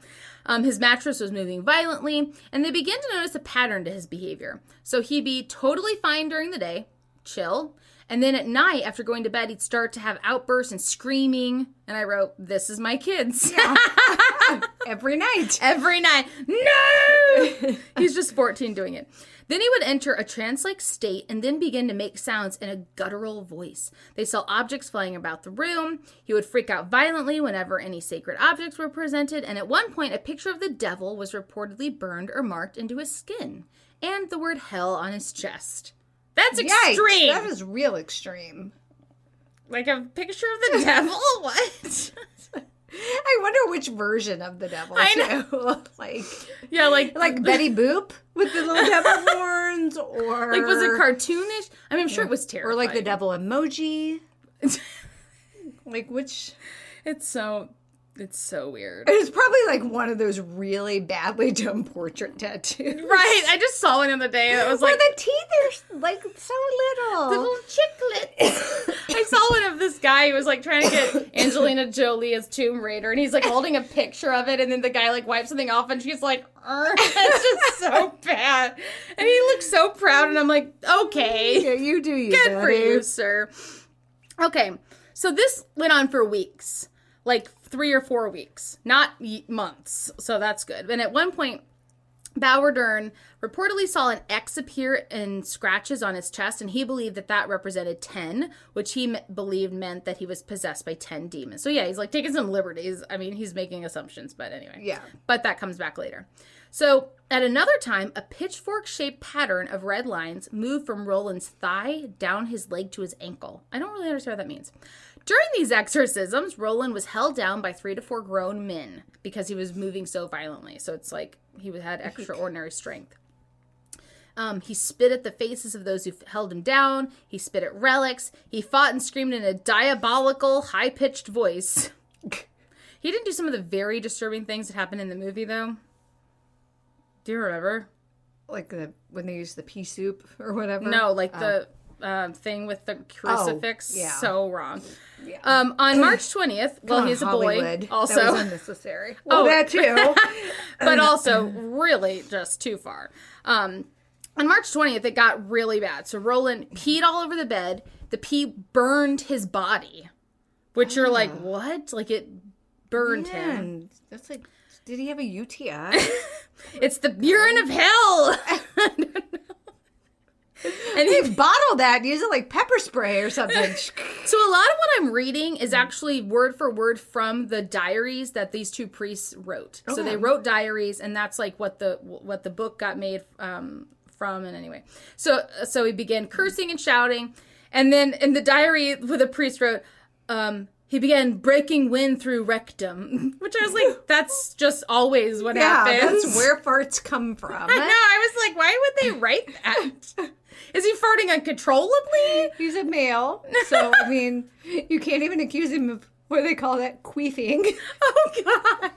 His mattress was moving violently, and they began to notice a pattern to his behavior. So he'd be totally fine during the day, chill, and then at night, after going to bed, he'd start to have outbursts and screaming. And I wrote, "This is my kids." Yeah. Every night. Every night. No! He's just 14 doing it. Then he would enter a trance-like state and then begin to make sounds in a guttural voice. They saw objects flying about the room. He would freak out violently whenever any sacred objects were presented. And at one point, a picture of the devil was reportedly burned or marked into his skin. And the word hell on his chest. That's extreme. Yikes, that is real extreme. Like a picture of the devil? What? I wonder which version of the devil. I know. like Betty Boop with the little devil horns, or like was it cartoonish? I mean, I'm sure it was terrifying. or like the devil emoji. Like which? It's so weird. It was probably like one of those really badly done portrait tattoos. Right. I just saw one the other day that was where like the teeth are like so little. Little chiclets. I saw one of this guy who was like trying to get Angelina Jolie as Tomb Raider, and he's like holding a picture of it, and then the guy like wipes something off, and she's like, it's just so bad. And he looks so proud, and I'm like, okay. Yeah, you do you. Good for you, sir. Okay, so this went on for weeks, like 3 or 4 weeks, not months. So that's good. And at one point, Bowerdern reportedly saw an X appear in scratches on his chest, and he believed that that represented 10, which he believed meant that he was possessed by 10 demons. So yeah, he's like taking some liberties. I mean, he's making assumptions, but anyway. Yeah. But that comes back later. So at another time, a pitchfork-shaped pattern of red lines moved from Roland's thigh down his leg to his ankle. I don't really understand what that means. During these exorcisms, Roland was held down by 3 to 4 grown men because he was moving so violently. So it's like he had extraordinary strength. He spit at the faces of those who held him down. He spit at relics. He fought and screamed in a diabolical, high-pitched voice. He didn't do some of the very disturbing things that happened in the movie, though. Do you remember? Like when they used the pea soup or whatever? No, like the thing with the crucifix. Oh, yeah. So wrong. Yeah. On March 20th, well, he's a boy. Also, that was unnecessary. Well, that too. But also really just too far. On March 20th, it got really bad. So Roland peed all over the bed. The pee burned his body, which you're like, what? Like it burned him. That's like, did he have a UTI? It's the urine of hell. And he bottled that and used it like pepper spray or something. So a lot of what I'm reading is actually word for word from the diaries that these two priests wrote. Okay. So they wrote diaries, and that's like what the book got made from. And anyway, so he began cursing and shouting, and then in the diary, where the priest wrote, he began breaking wind through rectum, which I was like, that's just always what happens. That's where farts come from. I know. I was like, why would they write that? Is he farting uncontrollably? He's a male, so, I mean, you can't even accuse him of, what do they call that, queefing. Oh, God.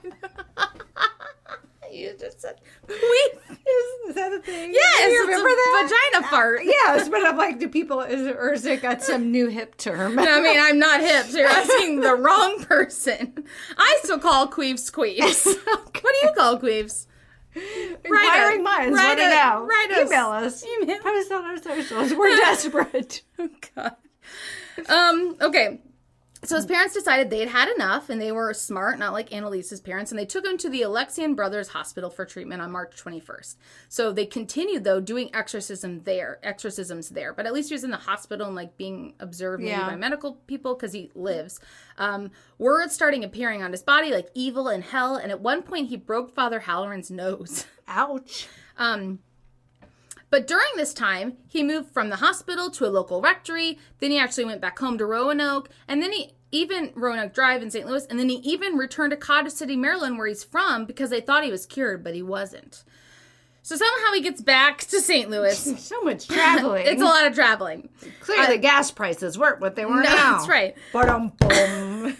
You just said queef. Is that a thing? Yes, you remember that? Vagina fart. Yes, but I'm like, do people, or is it got some new hip term? I mean, I'm not hip, so you're asking the wrong person. I still call queefs queefs. Okay. What do you call queefs? Inquiring minds, let it out. Email us. Email. Post on our socials. We're desperate. Oh, God. Okay. So his parents decided they'd had enough, and they were smart, not like Anneliese's parents, and they took him to the Alexian Brothers Hospital for treatment on March 21st. So they continued, though, doing exorcisms there, but at least he was in the hospital and, like, being observed maybe by medical people because he lives. Words starting appearing on his body, like evil and hell, and at one point he broke Father Halloran's nose. Ouch. But during this time, he moved from the hospital to a local rectory. Then he actually went back home to Roanoke. And then Roanoke Drive in St. Louis. And then he even returned to Cottage City, Maryland, where he's from, because they thought he was cured, but he wasn't. So somehow he gets back to St. Louis. So much traveling. It's a lot of traveling. Clearly gas prices weren't what they were now. That's right. Ba-dum-bum.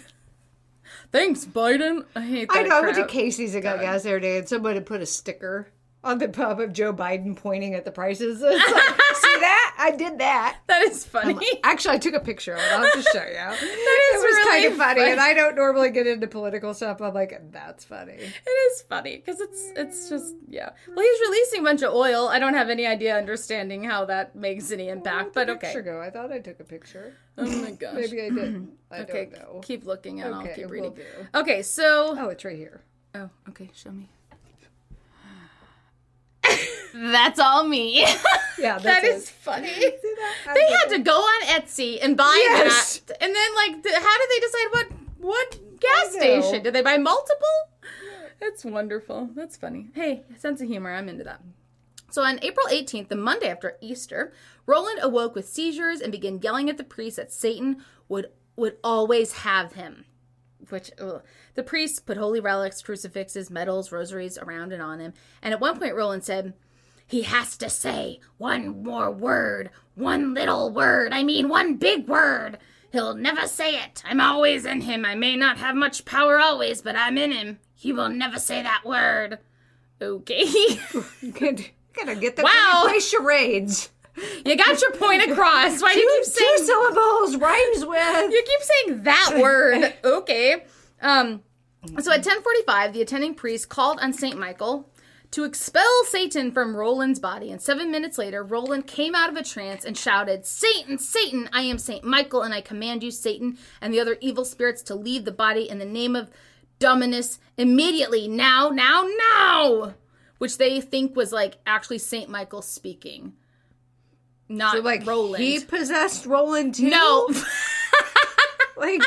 Thanks, Biden. I hate that I know. I went to crap. Casey's and got gas the other day, and someone had put a sticker on the pub of Joe Biden pointing at the prices. It's like, see that? I did that. That is funny. Actually, I took a picture of it. I'll just show you. That is It was really kind of funny, and I don't normally get into political stuff. I'm like, that's funny. It is funny because it's just, yeah. Well, he's releasing a bunch of oil. I don't have any understanding how that makes any impact, but okay. Go. I thought I took a picture. Oh my gosh. Maybe I didn't. I Okay, don't know. keep looking and I'll keep reading. Will do. Okay, so... Oh, it's right here. Oh, okay, show me. That's all me. Yeah, that is funny. They had to go on Etsy and buy that. And then, like, how did they decide what gas station? Did they buy multiple? That's wonderful. That's funny. Hey, sense of humor. I'm into that. So on April 18th, the Monday after Easter, Roland awoke with seizures and began yelling at the priest that Satan would always have him. Which, the priests put holy relics, crucifixes, medals, rosaries around and on him. And at one point, Roland said, "He has to say one more word, one little word, one big word. He'll never say it. I'm always in him. I may not have much power always, but I'm in him. He will never say that word." Okay. You gotta get them to play charades. You got your point across. Why do you keep saying... 2 syllables rhymes with... You keep saying that word. Okay. So at 10:45, the attending priest called on St. Michael to expel Satan from Roland's body. And 7 minutes later, Roland came out of a trance and shouted, "Satan, Satan, I am St. Michael, and I command you, Satan, and the other evil spirits to leave the body in the name of Dominus immediately. Now, now, now!" Which they think was like actually St. Michael speaking. Not so, like, Roland. He possessed Roland too? No. Like...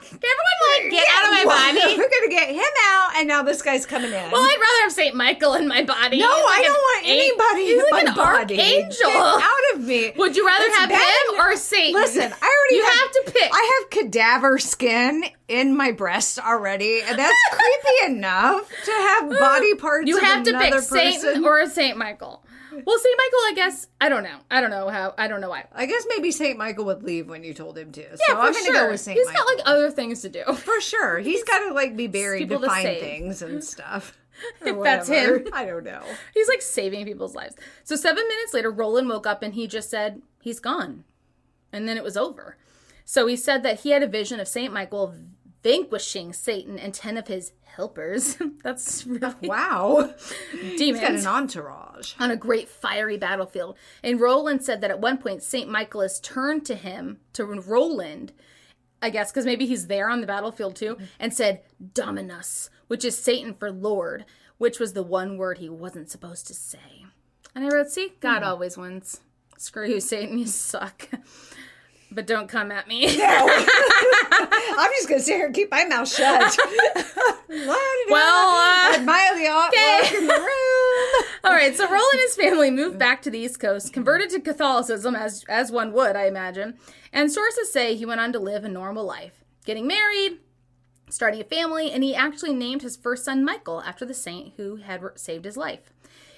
Can everyone, get out of my body? We're going to get him out, and now this guy's coming in. Well, I'd rather have St. Michael in my body. No, I don't want anybody in my body. He's like an archangel. Get out of me. Would you rather have him or Satan? Listen, you have to pick. I have cadaver skin in my breast already, and that's creepy enough to have body parts You of have to pick another person. Satan or St. Michael. Well, St. Michael, I guess, I don't know. I don't know why. I guess maybe St. Michael would leave when you told him to. Yeah, so I'm for going to sure. go with St. Michael. He's got, like, other things to do. For sure. He's got to, like, be buried to find save. things and stuff. If that's him. I don't know. He's, like, saving people's lives. So 7 minutes later, Roland woke up and he just said, he's gone. And then it was over. So he said that he had a vision of St. Michael vanquishing Satan and 10 of his helpers. That's really... Wow. Demons. He's got an entourage. On a great fiery battlefield. And Roland said that at one point, St. Michaelis turned to him, to Roland, I guess, because maybe he's there on the battlefield too, and said, "Dominus," which is Satan for Lord, which was the one word he wasn't supposed to say. And I wrote, see, God always wins. Screw you, Satan, you suck. But don't come at me. No. I'm just going to sit here and keep my mouth shut. Well, admire the artwork in the room. All right, so Roland and his family moved back to the East Coast, converted to Catholicism, as one would, I imagine. And sources say he went on to live a normal life, getting married, starting a family, and he actually named his first son Michael after the saint who had saved his life.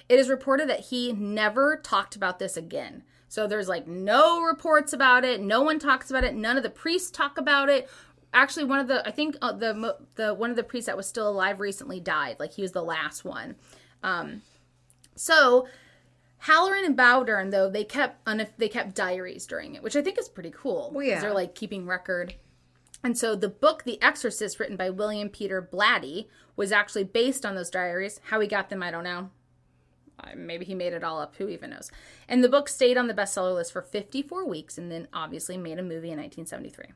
It is reported that he never talked about this again. So there's like no reports about it. No one talks about it. None of the priests talk about it. Actually, one of the one of the priests that was still alive recently died. Like he was the last one. So Halloran and Bowdern, though, they kept diaries during it, which I think is pretty cool. Well, yeah. Because they're like keeping record. And so the book, The Exorcist, written by William Peter Blatty, was actually based on those diaries. How he got them, I don't know. Maybe he made it all up. Who even knows? And the book stayed on the bestseller list for 54 weeks and then obviously made a movie in 1973.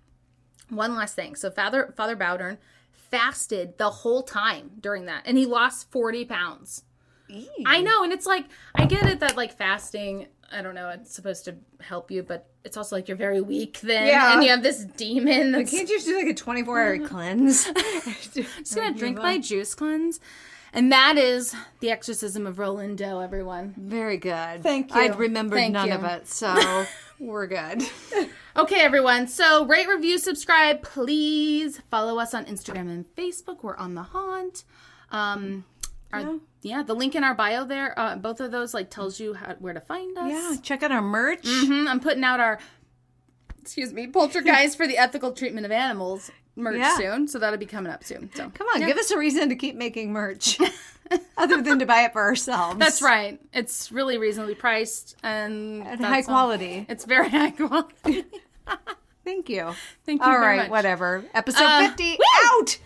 One last thing. So Father Bowdern fasted the whole time during that. And he lost 40 pounds. Ew. I know. And it's like, I get it that like fasting, I don't know, it's supposed to help you, but it's also like you're very weak then. Yeah. And you have this demon. Can't you just do like a 24-hour cleanse? Just going to drink my juice cleanse. And that is The Exorcism of Roland Doe, everyone. Very good. Thank you. I'd remembered none of it, so we're good. Okay, everyone. So rate, review, subscribe, please. Follow us on Instagram and Facebook. We're on the haunt. The link in our bio there, both of those like tells you where to find us. Yeah, check out our merch. Mm-hmm. I'm putting out our, Poltergeist for the Ethical Treatment of Animals merch soon, so that'll be coming up soon. So come on, give us a reason to keep making merch other than to buy it for ourselves. That's right. It's really reasonably priced and high quality. It's very high quality. Thank you. Thank you. All very right, much. whatever. Episode 50 out.